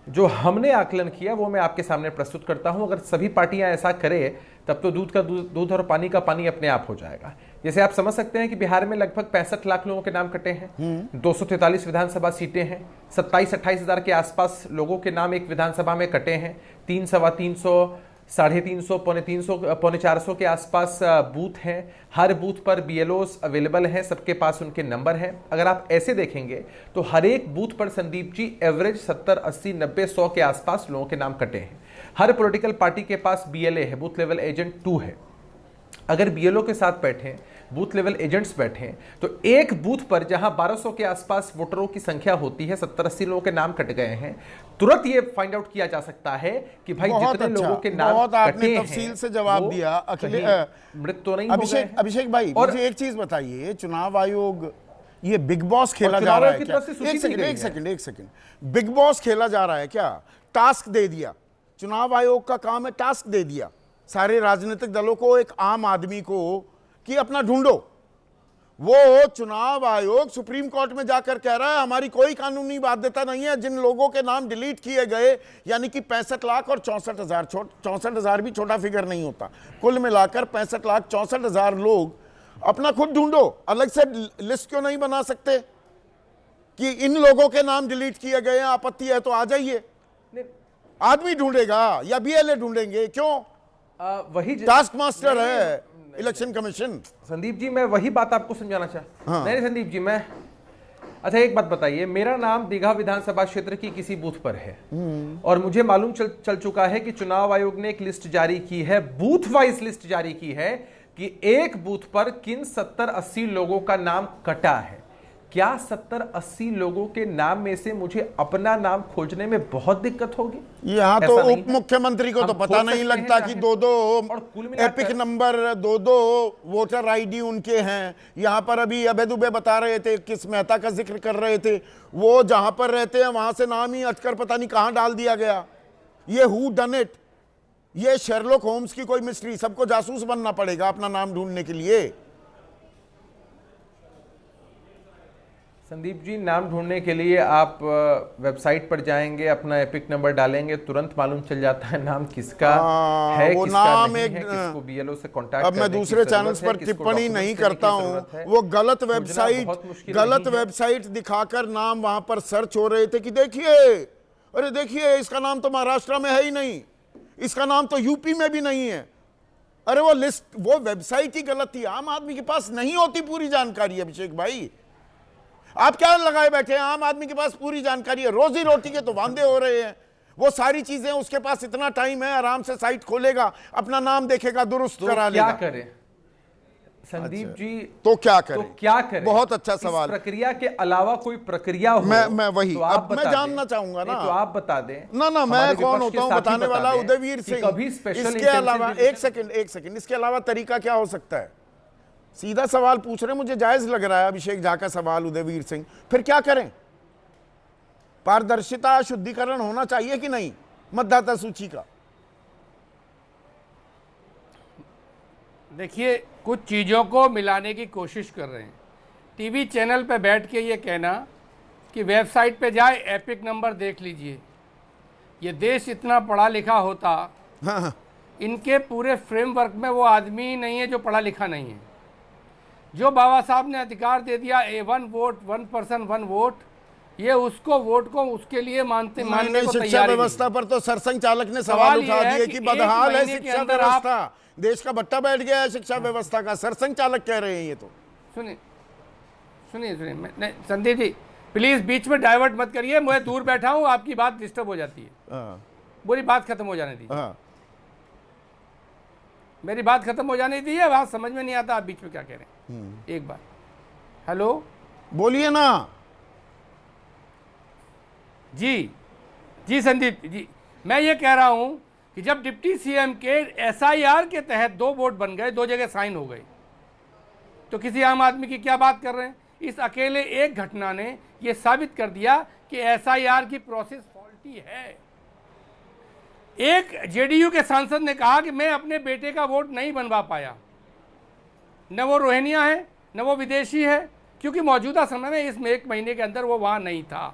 जो हमने आकलन किया वो मैं आपके सामने प्रस्तुत करता हूं। अगर सभी पार्टियां ऐसा करें तब तो दूध का दूध और पानी का पानी अपने आप हो जाएगा। जैसे आप समझ सकते हैं कि बिहार में लगभग 65 लाख लोगों के नाम कटे हैं, 243 विधानसभा सीटें हैं, 27-28 हजार के आसपास लोगों के नाम एक विधानसभा में कटे हैं, 300, 350, 350, 350, 400 के आसपास बूथ हैं। हर बूथ पर बीएलओस अवेलेबल हैं, सबके पास उनके नंबर हैं। अगर आप ऐसे देखेंगे तो हर एक बूथ पर संदीप जी एवरेज 70, 80, 90, 100 के आसपास लोगों के नाम कटे हैं। हर पॉलिटिकल पार्टी के पास बीएलए है, बूथ लेवल एजेंट 2 है। अगर बीएलओ के साथ बैठे, बूथ लेवल एजेंट्स बैठे, तो एक बूथ पर जहां 1200 के आसपास वोटरों की संख्या होती है, 70-80 लोगों के नाम कट गए हैं, तुरंत ये फाइंड आउट किया जा सकता है कि भाई जितने लोगों के नाम बहुत आपने कटे तफसील हैं, से जवाब दिया। मृत तो नहीं हो गए हैं। अभिषेक भाई, मुझे एक चीज बताइए, चुनाव आयोग ये बिग बॉस खेला जा रहा है क्या? एक सेकंड, बिग बॉस खेला जा रहा है क्या? टास्क दे दिया, चुनाव आयोग का काम है टास्क दे दिया सारे राजनीतिक दलों को, एक आम आदमी को, कि अपना ढूंढो। वो चुनाव आयोग सुप्रीम कोर्ट में जाकर कह रहा है हमारी कोई कानूनी बाध्यता नहीं है। जिन लोगों के नाम डिलीट किए गए, यानी कि 65 लाख और 64,000, 64,000 भी छोटा फिगर नहीं होता, कुल मिलाकर 65 लाख 64,000 लोग, अपना खुद ढूंढो। अलग से लिस्ट क्यों नहीं बना सकते कि इन लोगों के नाम डिलीट किए गए हैं, आपत्ति है तो आ जाइए। आदमी ढूंढेगा या बीएलए ढूंढेंगे? क्यों? वही टास्क मास्टर है इलेक्शन कमीशन। संदीप जी मैं वही बात आपको समझाना चाहता। नहीं संदीप जी, मैं अच्छा एक बात बताइए, मेरा नाम दीघा विधानसभा क्षेत्र की किसी बूथ पर है और मुझे मालूम चल चुका है कि चुनाव आयोग ने एक लिस्ट जारी की है, बूथ वाइज लिस्ट जारी की है कि एक बूथ पर किन 70-80 लोगों का नाम कटा है। क्या 70-80 लोगों के नाम में से मुझे अपना नाम खोजने में बहुत दिक्कत होगी? यहाँ तो उप मुख्यमंत्री को तो पता नहीं लगता कि 2-2 एपिक नंबर, 2-2 वोटर आईडी उनके हैं। यहाँ पर अभी अभय दुबे बता रहे थे, किस मेहता का जिक्र कर रहे थे, वो जहां पर रहते हैं वहां से नाम ही अटकर पता नहीं कहां डाल दिया गया। ये हु डन इट, ये शेरलॉक होम्स की कोई मिस्ट्री। सबको जासूस बनना पड़ेगा अपना नाम ढूंढने के लिए। संदीप जी, नाम ढूंढने के लिए आप वेबसाइट पर जाएंगे, अपना एपिक नंबर डालेंगे, तुरंत मालूम चल जाता है नाम किसका है, वो किसका नाम नहीं एक है, किसको बीएलओ से कांटेक्ट। अब मैं दूसरे चैनल्स पर टिप्पणी नहीं करता हूं, वो गलत वेबसाइट दिखाकर नाम वहां पर सर्च हो रहे थे कि देखिए, अरे देखिए इसका नाम तो महाराष्ट्र में है ही नहीं, इसका नाम तो यूपी में भी नहीं है। अरे वो लिस्ट, वो वेबसाइट ही गलत थी। आम आदमी के पास नहीं होती पूरी जानकारी। अभिषेक भाई, आप क्या लगाए बैठे हैं? आम आदमी के पास पूरी जानकारी है, रोजी रोटी के तो वांदे हो रहे हैं। वो सारी चीजें, उसके पास इतना टाइम है, आराम से साइट खोलेगा, अपना नाम देखेगा, दुरुस्त तो करा क्या लेगा। करें संदीप अच्छा। जी? तो क्या करें? तो क्या करें? बहुत अच्छा इस सवाल। प्रक्रिया के अलावा कोई प्रक्रिया हो? मैं वही तो आप अब मैं बता जानना दें। चाहूंगा ना। नहीं, तो आप बता दें ना मैं हमारे कौन विपक्ष होता के हूं साथी बताने बता वाला? दें उदयवीर कि सिंह। कभी स्पेशल इसके अलावा इंटेंसिव एक सेकंड, इसके अलावा तरीका क्या हो सकता है? सीधा सवाल पूछ रहे, मुझे जायज लग रहा है अभिषेक झा का सवाल, उदयवीर सिंह। फिर क्या करें? पारदर्शिता, शुद्धिकरण होना चाहिए कि नहीं मतदाता सूची का? देखिए, कुछ चीज़ों को मिलाने की कोशिश कर रहे हैं। टीवी चैनल पे बैठ के ये कहना कि वेबसाइट पे जाए एपिक नंबर देख लीजिए, ये देश इतना पढ़ा लिखा होता, हाँ। इनके पूरे फ्रेमवर्क में वो आदमी नहीं है जो पढ़ा लिखा नहीं है। जो बाबा साहब ने अधिकार दे दिया, one vote, one person one vote, ये उसको वोट को उसके लिए मानने को शिक्षा तैयार ही व्यवस्था नहीं। पर तो सरसंघ चालक ने सवाल ये उठा है दिए कि कि एक बदहाल है महीने के शिक्षा अंदर व्यवस्था, देश का बट्टा बैठ गया है शिक्षा व्यवस्था का। सरसंघ चालक कह रहे हैं ये तो। सुनिए सुनिए सुनिए, नहीं संदीप जी प्लीज बीच में डाइवर्ट मत करिए, मैं दूर बैठा हूँ, आपकी बात डिस्टर्ब हो जाती है। हाँ। पूरी बात खत्म हो जाने दीजिए। हाँ। मेरी बात खत्म हो जाने दीजिए, बात समझ में नहीं आता आप बीच में क्या कह रहे हैं। एक बार हेलो, बोलिए ना जी जी संदीप जी, मैं ये कह रहा हूँ कि जब डिप्टी सीएम के एसआईआर के तहत 2 वोट बन गए, 2 जगह साइन हो गए, तो किसी आम आदमी की क्या बात कर रहे हैं? इस अकेले एक घटना ने ये साबित कर दिया कि एसआईआर की प्रोसेस फॉल्टी है। एक जेडीयू के सांसद ने कहा कि मैं अपने बेटे का वोट नहीं बनवा पाया, न वो रोहिंग्या है न वो विदेशी है, क्योंकि मौजूदा समय में इस 1 महीने के अंदर वो वहाँ नहीं था।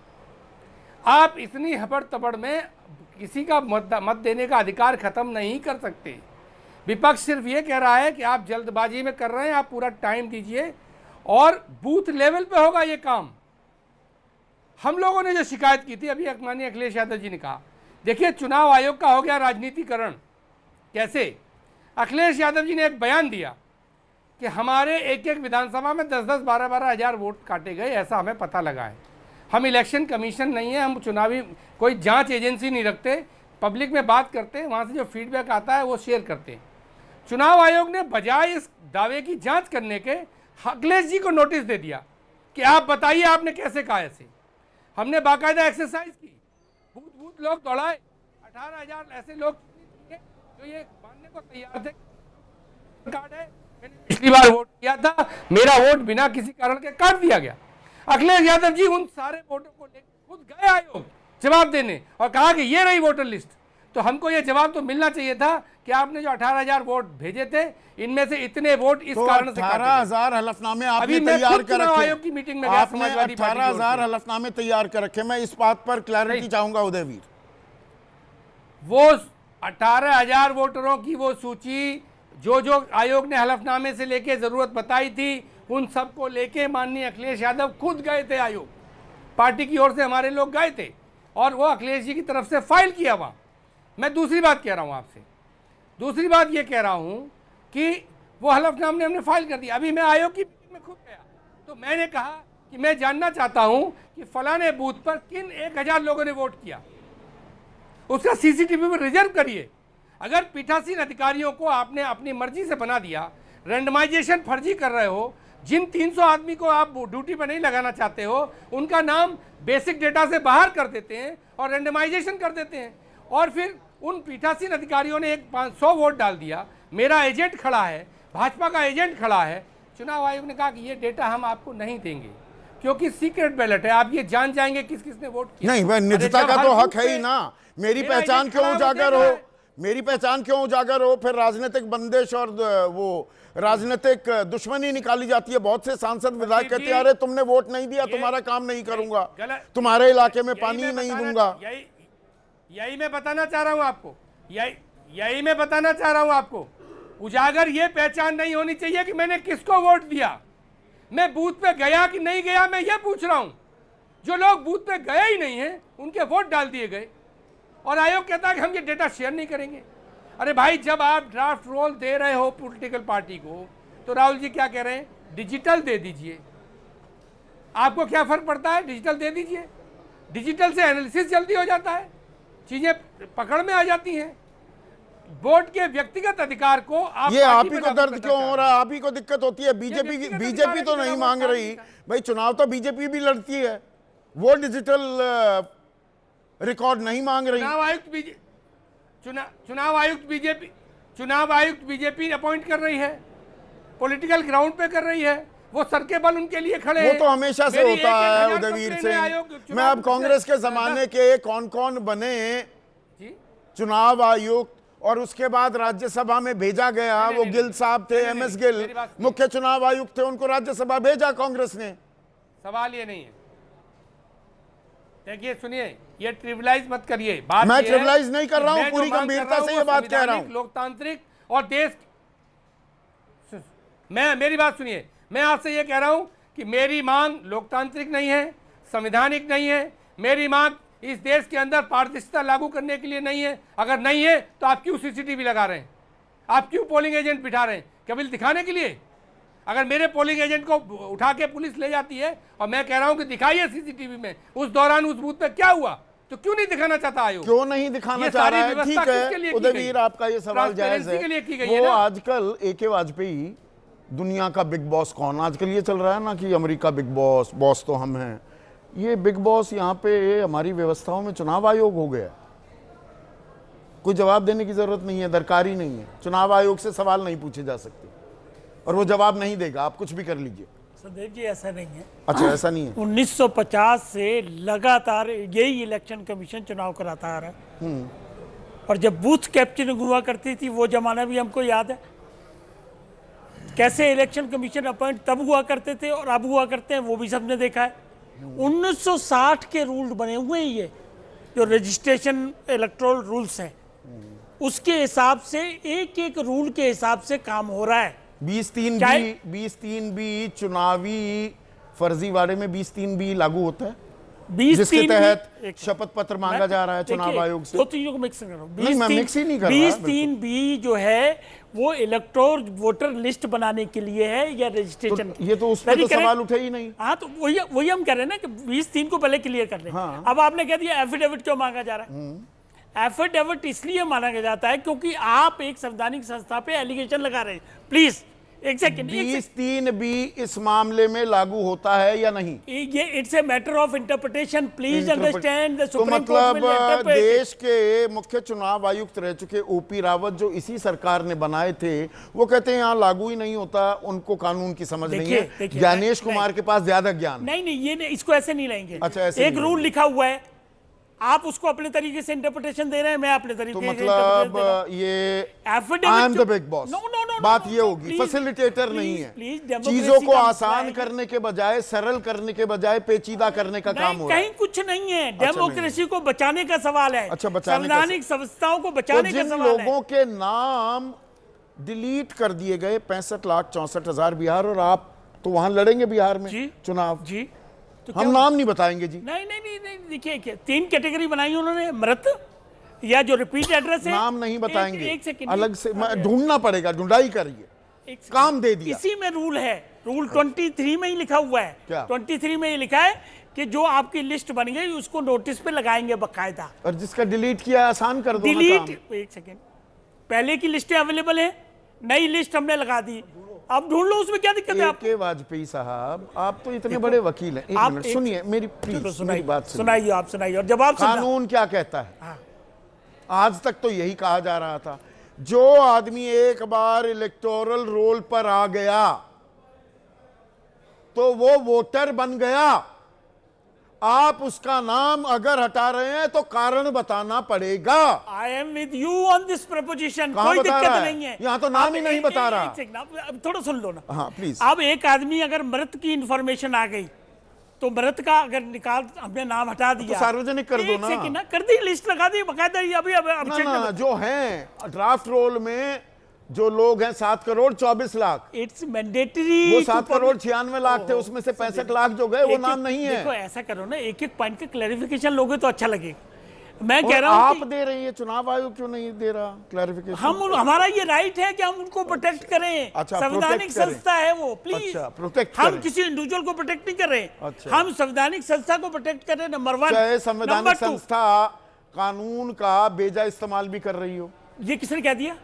आप इतनी हबड़ तबड़ में किसी का मत देने का अधिकार खत्म नहीं कर सकते। विपक्ष सिर्फ ये कह रहा है कि आप जल्दबाजी में कर रहे हैं, आप पूरा टाइम दीजिए और बूथ लेवल पे होगा ये काम। हम लोगों ने जो शिकायत की थी, अभी माननीय अखिलेश यादव जी ने कहा, देखिए चुनाव आयोग का हो गया राजनीतिकरण। कैसे? अखिलेश यादव जी ने एक बयान दिया कि हमारे एक एक विधानसभा में 10-10, 12-12 हज़ार वोट काटे गए, ऐसा हमें पता लगा है। हम इलेक्शन कमीशन नहीं है, हम चुनावी कोई जांच एजेंसी नहीं रखते, पब्लिक में बात करते हैं, वहाँ से जो फीडबैक आता है वो शेयर करते हैं। चुनाव आयोग ने बजाय इस दावे की जांच करने के अखिलेश जी को नोटिस दे दिया कि आप बताइए आपने कैसे कहा ऐसे। हमने बाकायदा एक्सरसाइज की, बूथ बूथ लोग दौड़ाए, 18,000 ऐसे लोग जो ये मानने को तैयार थे कार्ड है, मैंने पिछली बार वोट किया था, मेरा वोट बिना किसी कारण के काट दिया गया। अखिलेश यादव जी उन सारे वोटों को लेकर खुद गए आयोग जवाब देने और कहा कि ये रही वोटर लिस्ट। तो हमको ये जवाब तो मिलना चाहिए था कि आपने जो 18,000 वोट भेजे थे, इनमें से इतने वोट इस कारण से 18,000 हलफनामे आपने तैयार कर रखे। आयोग की मीटिंग में आपने 18,000 हलफनामे तैयार कर रखे। मैं इस बात पर क्लैरिटी चाहूंगा उदयवीर। वो 18,000 वोटरों की वो सूची जो आयोग ने हलफनामे से लेके जरूरत बताई थी, उन सबको लेके माननीय अखिलेश यादव खुद गए थे आयोग, पार्टी की ओर से हमारे लोग गए थे और वो अखिलेश जी की तरफ से फाइल किया वहाँ। मैं दूसरी बात कह रहा हूँ आपसे, दूसरी बात ये कह रहा हूँ कि वो हलफनामे हमने फाइल कर दिया। अभी मैं आयोग की मीटिंग में खुद गया तो मैंने कहा कि मैं जानना चाहता हूँ कि फलाने बूथ पर किन 1,000 लोगों ने वोट किया, उसका सीसीटीवी में रिजर्व करिए। अगर पीठासीन अधिकारियों को आपने अपनी मर्जी से बना दिया, रैंडमाइजेशन फर्जी कर रहे हो, जिन 300 आदमी को आप ड्यूटी पर नहीं लगाना चाहते हो उनका नाम बेसिक डेटा से बाहर कर देते हैं और रैंडमाइजेशन कर देते हैं, और फिर उन पीठासीन अधिकारियों ने 500 वोट डाल दिया, मेरा एजेंट खड़ा है, भाजपा का एजेंट खड़ा है। चुनाव आयोग ने कहा कि ये डेटा हम आपको नहीं देंगे क्योंकि सीक्रेट बैलेट है, आप ये जान जाएंगे किस किसने वोट किया। नहीं भाई, निजता का तो हक है ही ना। मेरी पहचान क्यों उजागर हो, मेरी पहचान क्यों उजागर हो? फिर राजनीतिक बंदिश और वो राजनीतिक दुश्मनी निकाली जाती है। बहुत से सांसद विधायक कहते हैं अरे तुमने वोट नहीं दिया, तुम्हारा काम नहीं करूंगा, तुम्हारे इलाके में पानी नहीं दूंगा। यही मैं बताना चाह रहा हूं आपको, यही मैं बताना चाह रहा हूं आपको। उजागर ये पहचान नहीं होनी चाहिए कि मैंने किसको वोट दिया, मैं बूथ पे गया कि नहीं गया, मैं ये पूछ रहा हूं। जो लोग बूथ पे गए ही नहीं है उनके वोट डाल दिए गए और आयोग कहता है कि हम ये डेटा शेयर नहीं करेंगे। अरे भाई, जब आप ड्राफ्ट रोल दे रहे हो पॉलिटिकल पार्टी को तो राहुल जी क्या कह रहे हैं, डिजिटल दे दीजिए। आपको क्या फर्क पड़ता है, डिजिटल दे दीजिए, डिजिटल से एनालिसिस जल्दी हो जाता है। चीजें पकड़ में आ जाती हैं। वोट के व्यक्तिगत अधिकार को आप ये आप पार्टी ही पे को लागू दर्द करना क्यों चाह हो रहे रहा है? आप ही को दिक्कत होती है? बीजेपी व्यक्तिगत बीजेपी अधिकार तो है नहीं कि मांग वोट रही डालने भाई, चुनाव तो बीजेपी भी लड़ती है, वो डिजिटल रिकॉर्ड नहीं मांग रही। चुनाव आयुक्त बीजेपी अपॉइंट कर रही है, पॉलिटिकल ग्राउंड पे कर रही है, वो सर के बल उनके लिए खड़े वो हैं। तो हमेशा से मेरी होता एक-एक है हजार उदयवीर कंप्लेनें आयोग सिंह। चुनाव मैं अब कांग्रेस के से- जमाने के कौन कौन बने जी? चुनाव आयुक्त और उसके बाद राज्यसभा में भेजा गया, वो गिल साहब थे, एमएस गिल मेरी बात सुनिए। मुख्य चुनाव आयुक्त थे, उनको राज्यसभा भेजा कांग्रेस ने। सवाल ये नहीं है, देखिए सुनिए, ये ट्रिविलाइज मत करिए। बात मैं ये है ट्रिविलाइज नहीं कर रहा कि हूं, मैं जो पूरी मांग गंभीरता कर रहा से हूं, ये वो बात कह रहा संवैधानिक, हूं। लोकतांत्रिक और देश। मेरी बात सुनिए, मैं आपसे ये कह रहा हूं कि मेरी मांग लोकतांत्रिक नहीं है, संवैधानिक नहीं है। मेरी मांग इस देश के अंदर पारदर्शिता लागू करने के लिए नहीं है। अगर नहीं है तो आप क्यों सीसीटीवी लगा रहे हैं? आप क्यों पोलिंग एजेंट बिठा रहे हैं? केवल दिखाने के लिए? अगर मेरे पोलिंग एजेंट को उठा के पुलिस ले जाती है और मैं कह रहा हूं कि दिखाइए सीसीटीवी में उस दौरान उस बूथ पे क्या हुआ, तो क्यों नहीं दिखाना चाहता आयोग? क्यों नहीं दिखाना ये चाह सारी रहा है? व्यवस्था ठीक किसके लिए है की उदयवीर, गई? आपका ये सवाल जायज ट्रांसपेरेंसी के लिए की है। गई है वो ना? आजकल एके वाजपेयी दुनिया का बिग बॉस कौन, आजकल ये चल रहा है ना कि अमेरिका बिग बॉस, बॉस तो हम हैं। ये बिग बॉस यहाँ पे हमारी व्यवस्थाओं में चुनाव आयोग हो गया। कोई जवाब देने की जरूरत नहीं है, दरकार ही नहीं है। चुनाव आयोग से सवाल नहीं पूछे जा सकते और वो जवाब नहीं देगा, आप कुछ भी कर लीजिए। संदीप जी ऐसा नहीं है। अच्छा, ऐसा नहीं है। 1950 से लगातार यही इलेक्शन कमीशन चुनाव कराता आ रहा है, और जब बूथ कैप्चरिंग हुआ करती थी वो जमाना भी हमको याद है। कैसे इलेक्शन कमीशन अपॉइंट तब हुआ करते थे और अब हुआ करते हैं वो भी सबने देखा है। 1960 के रूल बने हुए हैं, ये जो रजिस्ट्रेशन इलेक्टोरल रूल्स हैं उसके हिसाब से एक एक रूल के हिसाब से काम हो रहा है। 20-3 चुनावी फर्जीवाड़े में 20-3 लागू होता है, 20 जिसके तीन तहत भी- शपथ पत्र मांगा जा रहा है चुनाव आयोग से। दो चीजों को मिक्स कर रहा हूं। नहीं, मैं मिक्स ही नहीं कर रहा। 20-3 जो है वो इलेक्टोर वोटर लिस्ट बनाने के लिए है या रजिस्ट्रेशन? तो ये तो उस पर तो सवाल उठे ही नहीं। हाँ, तो वही हम कह रहे हैं ना कि 20-3 को पहले क्लियर कर लें। हाँ। अब आपने कह दिया एफिडेविट क्यों मांगा जा रहा है? एफिडेविट इसलिए मांगा जाता है क्योंकि आप एक संवैधानिक संस्था पे एलिगेशन लगा रहे हैं। प्लीज एक सेकंड। 20-3 इस मामले में लागू होता है या नहीं? ये it's a matter of interpretation, please understand. The तो सुप्रीम कोर्ट विल मतलब इंटरप्रेट। देश के मुख्य चुनाव आयुक्त रह चुके ओपी रावत जो इसी सरकार ने बनाए थे, वो कहते हैं यहाँ लागू ही नहीं होता, उनको कानून की समझ नहीं है। देखिए, ज्ञानेश नहीं, कुमार के पास ज्यादा ज्ञान। नहीं, ये नहीं, इसको ऐसे नहीं लेंगे। अच्छा, ऐसे एक नहीं रूल लेंगे। लिखा हुआ है, आप उसको अपने तरीके से इंटरप्रिटेशन दे रहे हैं, मैं अपने तरीके तो से मतलब interpretation दे रहा हूं। ये Affidavit आई एम द जो- big boss, No, no, no, बात no, ये no, होगी। please, फैसिलिटेटर नहीं please, है, please, democracy चीजों को का आसान मसला है। करने के बजाय, सरल करने के बजाय पेचीदा करने का काम नहीं, हो रहा है। कहीं कुछ नहीं है। डेमोक्रेसी को बचाने का सवाल है। अच्छा, बचाने का संवैधानिक संस्थाओं को तो बचाने का जिन सवाल है। लोगों के नाम डिलीट कर दिए गए 65,64,000 बिहार, और आप तो वहां लड़ेंगे बिहार में जी, चुनाव। जी, तो हम क्या- नाम नहीं बताएंगे जी। नहीं, देखिए 3 कैटेगरी बनाई उन्होंने, मृत या जो रिपीट एड्रेस है। नाम नहीं बताएंगे, एक सेकंड, अलग से ढूंढना पड़ेगा, ढूंढाई करिए, एक सेकंड। काम दे दिया। इसी में रूल है, रूल 23 में ही लिखा हुआ है। क्या? 23 में ही लिखा है कि जो आपकी लिस्ट बन गई उसको नोटिस पे लगाएंगे बकायदा। और जिसका डिलीट किया आसान कर दो ना डिलीट, काम। एक सेकेंड, पहले की लिस्टें अवेलेबल है, नई लिस्ट हमने लगा दी, अब ढूंढ लो, उसमें क्या दिक्कत है आपको? के वाजपेयी साहब, आप तो इतने बड़े वकील हैं, एक आप मिनट एक- सुनिए मेरी, चलो प्लीज मेरी बात सुनाइए, आप सुनाइए और जवाब सुनना। कानून क्या कहता है? हाँ। आज तक तो यही कहा जा रहा था, जो आदमी एक बार इलेक्टोरल रोल पर आ गया तो वो वोटर बन गया। आप उसका नाम अगर हटा रहे हैं तो कारण बताना पड़ेगा। I am with you on this preposition, कहां कोई बता दिक्कत रहा है? नहीं है। यहाँ तो नाम ही नहीं बता रहा। एक सेकंड, अब थोड़ा सुन लो ना। हाँ प्लीज। अब एक आदमी अगर मृत की इंफॉर्मेशन आ गई तो मृत का अगर निकाल, हमने नाम हटा दिया तो सार्वजनिक कर दो एक ना। सेकंड ना, कर दी, लिस्ट लगा दी बकायदा। अभी ना, जो हैं ड्राफ्ट रोल में जो लोग हैं 7,64,00,000, इट्स मैंडेटरी। वो 7,96,00,000 थे, उसमें से 65,00,000 जो गए वो नाम नहीं है। देखो ऐसा करो ना, एक एक पॉइंट का क्लैरिफिकेशन लोगे तो अच्छा लगेगा। मैं और कह रहा हूं आप कि दे रही है, चुनाव आयोग क्यों नहीं दे रहा क्लैरिफिकेशन? हमारा ये राइट है कि हम उनको प्रोटेक्ट करें। अच्छा, संवैधानिक प्रोटेक्ट करें। संस्था है वो, प्लीज। अच्छा, प्रोटेक्ट हम करें। किसी इंडिविजुअल को प्रोटेक्ट नहीं कर रहे। अच्छा। हम संवैधानिक संस्था को प्रोटेक्ट कर रहे हैं, नंबर 1। चाहे संवैधानिक संस्था कानून का बेजा इस्तेमाल भी कर रही हो। ये किसने कह दिया?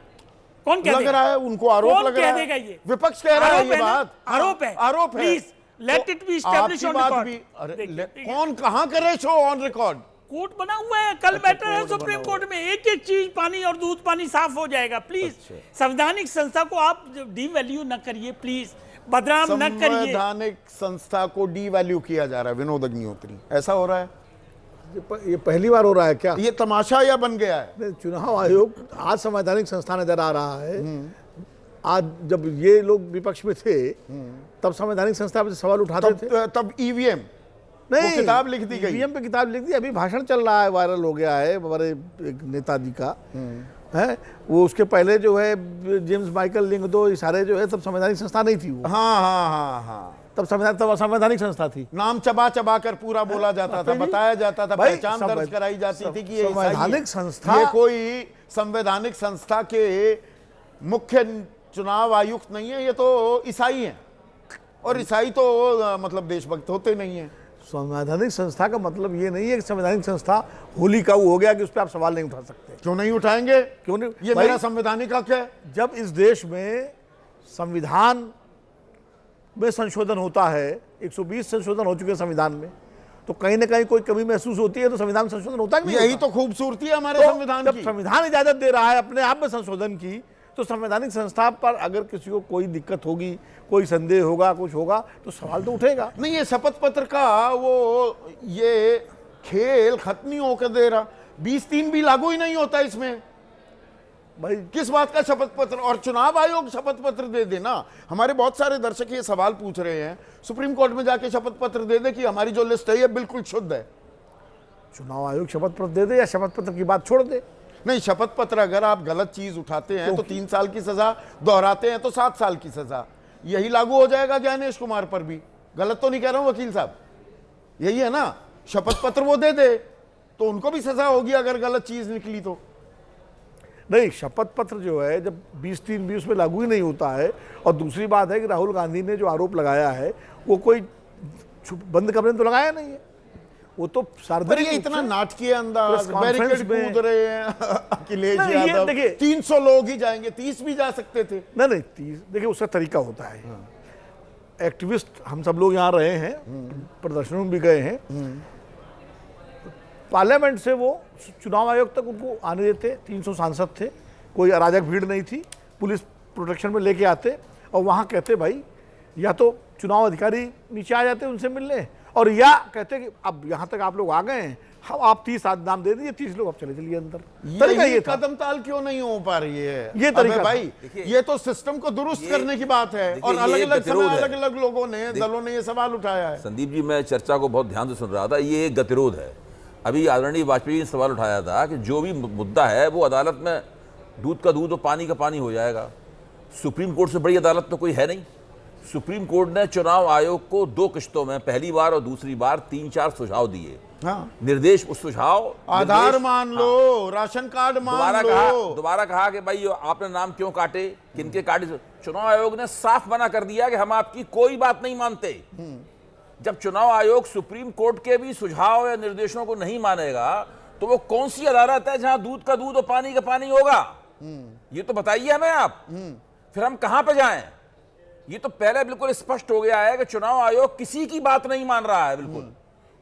कौन कह लग देगा? रहा है, उनको आरोप कौन लग कह रहा है। देगा ये? विपक्ष कह रहा है आरोप ये है ना? बात। आरोप है। आरोप है। Please, let it be established आपकी on बात record. भी, अरे देखिए, कौन कहां करे शो ऑन रिकॉर्ड? कोर्ट बना हुआ है, कल बैठा है सुप्रीम कोर्ट में, एक एक चीज पानी और दूध पानी साफ हो जाएगा। प्लीज संवैधानिक संस्था को आप डिवैल्यू न करिए, प्लीज बदनाम न करिए। संवैधानिक संस्था को डीवैल्यू किया जा रहा है विनोद अग्निहोत्री, ऐसा हो रहा है? ये पहली बार हो रहा है क्या? ये तमाशा या बन गया है? चुनाव आयोग आज संवैधानिक संस्था नजर आ रहा है। आज जब ये लोग विपक्ष में थे तब संवैधानिक संस्था पे सवाल उठाते थे। तब ईवीएम नहीं, किताब लिख दी गई। ईवीएम पे किताब लिख दी। अभी भाषण चल रहा है, वायरल हो गया है हमारे एक नेताजी का है। वो उसके पहले जो है जेम्स माइकल लिंगदो, ये सारे जो है तब संवैधानिक संस्था नहीं थी वो। हाँ तब संवैधानिक संस्था थी। नाम चबा चबा कर पूरा बोला जाता था, बताया जाता था, पहचान दर्ज कराई जाती थी कि ये संवैधानिक संस्था, ये कोई संवैधानिक संस्था के मुख्य चुनाव आयुक्त नहीं है, ये तो ईसाई हैं, और ईसाई तो मतलब देशभक्त होते नहीं है। संवैधानिक संस्था का मतलब ये नहीं है कि संवैधानिक संस्था होली का वो हो गया कि उस पर आप सवाल नहीं उठा सकते। क्यों नहीं उठाएंगे? क्यों नहीं? ये मेरा संवैधानिक हक है। जब इस देश में संविधान में संशोधन होता है, 120 संशोधन हो चुके हैं संविधान में, तो कहीं ना कहीं कोई कमी महसूस होती है तो संविधान संशोधन होता है। यही तो खूबसूरती है हमारे संविधान की। जब संविधान इजाजत दे रहा है अपने आप में संशोधन की, तो संवैधानिक संस्था पर अगर किसी को कोई दिक्कत होगी, कोई संदेह होगा, कुछ होगा, तो सवाल तो उठेगा। नहीं, ये शपथ पत्र का वो ये खेल खत्म नहीं होकर दे रहा। 20-3 भी लागू ही नहीं होता इसमें। भाई किस बात का शपथ पत्र? और चुनाव आयोग शपथ पत्र दे देना। हमारे बहुत सारे दर्शक ये सवाल पूछ रहे हैं, सुप्रीम कोर्ट में जाके शपथ पत्र दे दे कि हमारी जो लिस्ट है ये बिल्कुल शुद्ध है। चुनाव आयोग शपथ पत्र दे दे या शपथ पत्र की बात छोड़ दे? नहीं, शपथ पत्र अगर आप गलत चीज उठाते हैं तो 3 साल की सजा, दोहराते हैं तो 7 साल की सजा। यही लागू हो जाएगा ज्ञानेश कुमार पर भी। गलत तो नहीं कह रहा हूं वकील साहब? यही है ना? शपथ पत्र वो दे दे तो उनको भी सजा होगी अगर गलत चीज निकली तो। नहीं, शपथ पत्र जो है जब 20-3 भी उसमें लागू ही नहीं होता है। और दूसरी बात है कि राहुल गांधी ने जो आरोप लगाया है वो कोई बंद कमरे में तो लगाया नहीं है, वो तो सार्वजनिक। इतना नाटकीय अंदाज, बैरिकेड कूद रहे हैं अखिलेश यादव। देखिए 300 लोग ही जाएंगे, 30 भी जा सकते थे। नहीं 30, देखिए उसका तरीका होता है। एक्टिविस्ट हम सब लोग यहाँ रहे हैं, प्रदर्शनों में भी गए हैं, पार्लियामेंट से वो चुनाव आयोग तक उनको आने देते। 300 सांसद थे, कोई अराजक भीड़ नहीं थी, पुलिस प्रोटेक्शन में लेके आते और वहाँ कहते भाई या तो चुनाव अधिकारी नीचे आ जाते उनसे मिलने, और या कहते कि अब यहाँ तक आप लोग आ गए हैं, हम आप 30 नाम दे दीजिए, 30 लोग अब चले चलिए अंदर। तरीका ये था। कदम ताल क्यों नहीं हो पा रही है ये तरीका भाई? ये तो सिस्टम को दुरुस्त करने की बात है, और अलग अलग समय अलग अलग लोगों ने, दलों ने ये सवाल उठाया है। संदीप जी, मैं चर्चा को बहुत ध्यान से सुन रहा था। ये एक गतिरोध है। अभी आदरणीय वाजपेयी ने सवाल उठाया था कि जो भी मुद्दा है वो अदालत में दूध का दूध और पानी का पानी हो जाएगा। सुप्रीम कोर्ट से बड़ी अदालत तो कोई है नहीं। सुप्रीम कोर्ट ने चुनाव आयोग को 2 किश्तों में, पहली बार और दूसरी बार, 3-4 सुझाव दिए। निर्देश, उस सुझाव, आधार मान लो, राशन कार्ड मान लो। दोबारा कहा कि भाई आपने नाम क्यों काटे, किनके काटे। चुनाव आयोग ने साफ मना कर दिया कि हम आपकी कोई बात नहीं मानते। जब चुनाव आयोग सुप्रीम कोर्ट के भी सुझाव या निर्देशों को नहीं मानेगा तो वो कौन सी अदालत है जहां दूध का दूध और पानी का पानी होगा? ये तो बताइए हमें आप। फिर हम कहां पे जाएं? ये तो पहले बिल्कुल स्पष्ट हो गया है कि चुनाव आयोग किसी की बात नहीं मान रहा है। बिल्कुल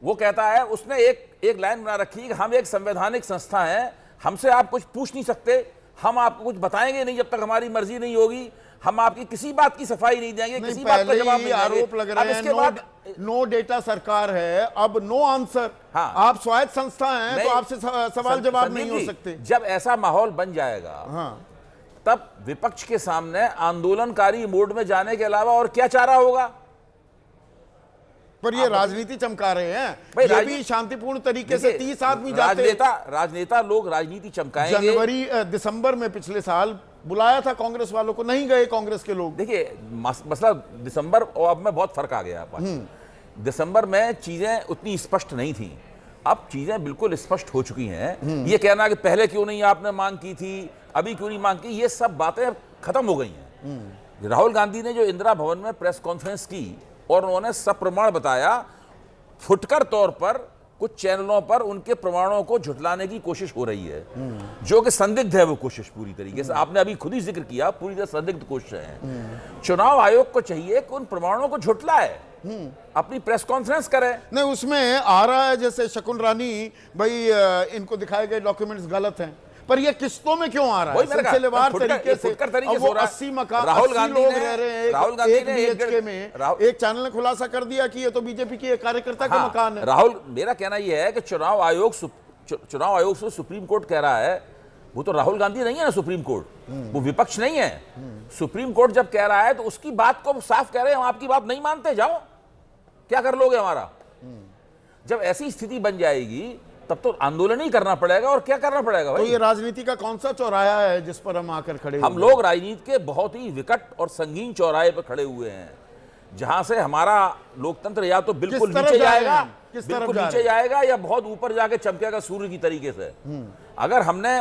वो कहता है, उसने एक लाइन बना रखी है कि हम एक संवैधानिक संस्था हैं, हमसे आप कुछ पूछ नहीं सकते, हम आपको कुछ बताएंगे नहीं जब तक हमारी मर्जी नहीं होगी, हम आपकी किसी बात की सफाई नहीं देंगे, किसी बात का जवाब नहीं देंगे। आरोप लग रहे हैं नो डेटा सरकार है, अब नो आंसर। हाँ, आप स्वायत्त संस्था हैं तो आपसे सवाल जवाब नहीं हो सकते। जब ऐसा माहौल बन जाएगा तब विपक्ष के सामने आंदोलनकारी मोड में जाने के अलावा और क्या चारा होगा? पर ये राजनीति चमका रहे हैं। ये भी शांतिपूर्ण तरीके से 30 आदमी जाते। राजनेता लोग राजनीति चमकाएंगे। जनवरी दिसंबर में पिछले साल बुलाया था कांग्रेस वालों को, नहीं गए कांग्रेस के लोग। देखिए मसला दिसंबर और अब में बहुत फर्क आ गया। दिसंबर में चीजें उतनी स्पष्ट नहीं थी, अब चीजें बिल्कुल स्पष्ट हो चुकी हैं। ये कहना कि पहले क्यों नहीं आपने मांग की थी, अभी क्यों नहीं मांग की, ये सब बातें खत्म हो गई हैं। राहुल गांधी ने जो इंदिरा भवन में प्रेस कॉन्फ्रेंस की और उन्होंने सप्रमाण बताया, फुटकर तौर पर कुछ चैनलों पर उनके प्रमाणों को झुठलाने की कोशिश हो रही है, जो कि संदिग्ध है वो कोशिश पूरी तरीके से। आपने अभी खुद ही जिक्र किया, पूरी तरह संदिग्ध कोशिश है। चुनाव आयोग को चाहिए कि उन प्रमाणों को झुठलाए, अपनी प्रेस कॉन्फ्रेंस करे। नहीं, उसमें आ रहा है जैसे शकुन रानी, भाई इनको दिखाए गए डॉक्यूमेंट्स गलत हैं, पर ये किस्तों में क्यों आ रहा है? सिलसिलेवार तरीके से। अब वो 80 मकान, 80 लोग रह रहे हैं एक BHK में। एक चैनल ने खुलासा कर दिया कि ये तो बीजेपी के कार्यकर्ता का मकान है। राहुल, मेरा कहना यह है कि चुनाव आयोग से सुप्रीम कोर्ट कह रहा है, वो तो राहुल गांधी नहीं है ना सुप्रीम कोर्ट, वो विपक्ष नहीं है। सुप्रीम कोर्ट जब कह रहा है तो उसकी बात को साफ कह रहे हैं, हम आपकी बात नहीं मानते, जाओ, क्या कर लोगे हमारा। जब ऐसी स्थिति बन जाएगी तब तो आंदोलन ही करना पड़ेगा, और क्या करना पड़ेगा भाई? तो ये राजनीति का कौन सा चौराहा है जिस पर हम आकर खड़े? हम लोग राजनीति के बहुत ही विकट और संगीन चौराहे पर खड़े हुए हैं, जहां से हमारा लोकतंत्र या तो बिल्कुल नीचे जाएगा, बिल्कुल नीचे जाएगा, या बहुत ऊपर जाके चमकेगा सूर्य की तरीके से। अगर हमने,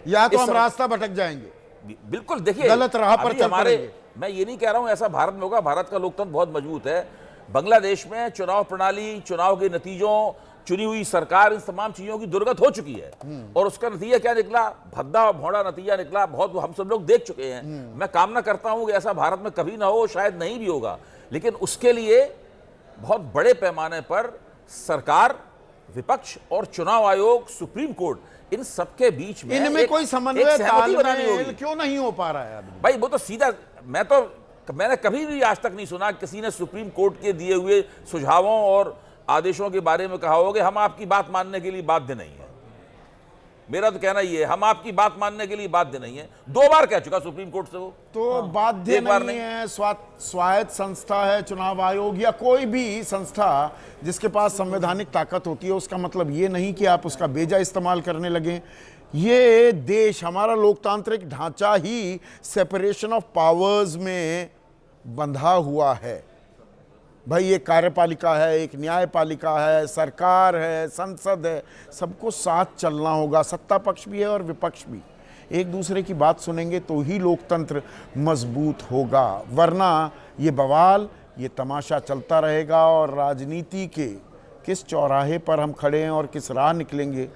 या तो हम रास्ता भटक जाएंगे। बिल्कुल, देखिए गलत राह पर चल हमारे, पड़ेंगे। मैं ये नहीं कह रहा हूं ऐसा भारत में होगा, भारत का लोकतंत्र बहुत मजबूत है। बांग्लादेश में चुनाव प्रणाली, चुनाव के नतीजों, चुनी हुई सरकार, इन तमाम चीजों की दुर्गत हो चुकी है, और उसका नतीजा क्या निकला? भद्दा और भौड़ा नतीजा निकला, बहुत हम सब लोग देख चुके हैं। मैं कामना करता हूं कि ऐसा भारत में कभी ना हो, शायद नहीं भी होगा, लेकिन उसके लिए बहुत बड़े पैमाने पर सरकार, विपक्ष और चुनाव आयोग, सुप्रीम कोर्ट, इन सबके बीच में इनमें कोई समन्वय तालमेल क्यों नहीं हो पा रहा है? भाई वो तो सीधा, मैंने कभी भी आज तक नहीं सुना किसी ने सुप्रीम कोर्ट के दिए हुए सुझावों और आदेशों के बारे में कहा होगा हम आपकी बात मानने के लिए बाध्य नहीं है। मेरा तो कहना ये है, हम आपकी बात मानने के लिए बाध्य नहीं है। 2 बार कह चुका सुप्रीम कोर्ट से वो। तो बाध्य नहीं है, स्वायत्त संस्था है चुनाव आयोग या कोई भी संस्था जिसके पास संवैधानिक ताकत होती है, उसका मतलब ये नहीं कि आप उसका बेजा इस्तेमाल करने लगे। ये देश, हमारा लोकतांत्रिक ढांचा ही सेपरेशन ऑफ पावर्स में बंधा हुआ है। भाई एक कार्यपालिका है, एक न्यायपालिका है, सरकार है, संसद है, सबको साथ चलना होगा। सत्ता पक्ष भी है और विपक्ष भी। एक दूसरे की बात सुनेंगे तो ही लोकतंत्र मजबूत होगा, वरना ये बवाल, ये तमाशा चलता रहेगा। और राजनीति के किस चौराहे पर हम खड़े हैं और किस राह निकलेंगे,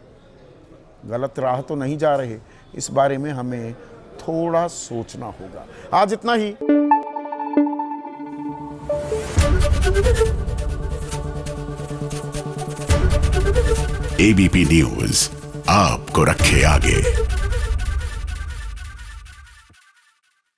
गलत राह तो नहीं जा रहे, इस बारे में हमें थोड़ा सोचना होगा। आज इतना ही। ABP न्यूज आपको रखे आगे।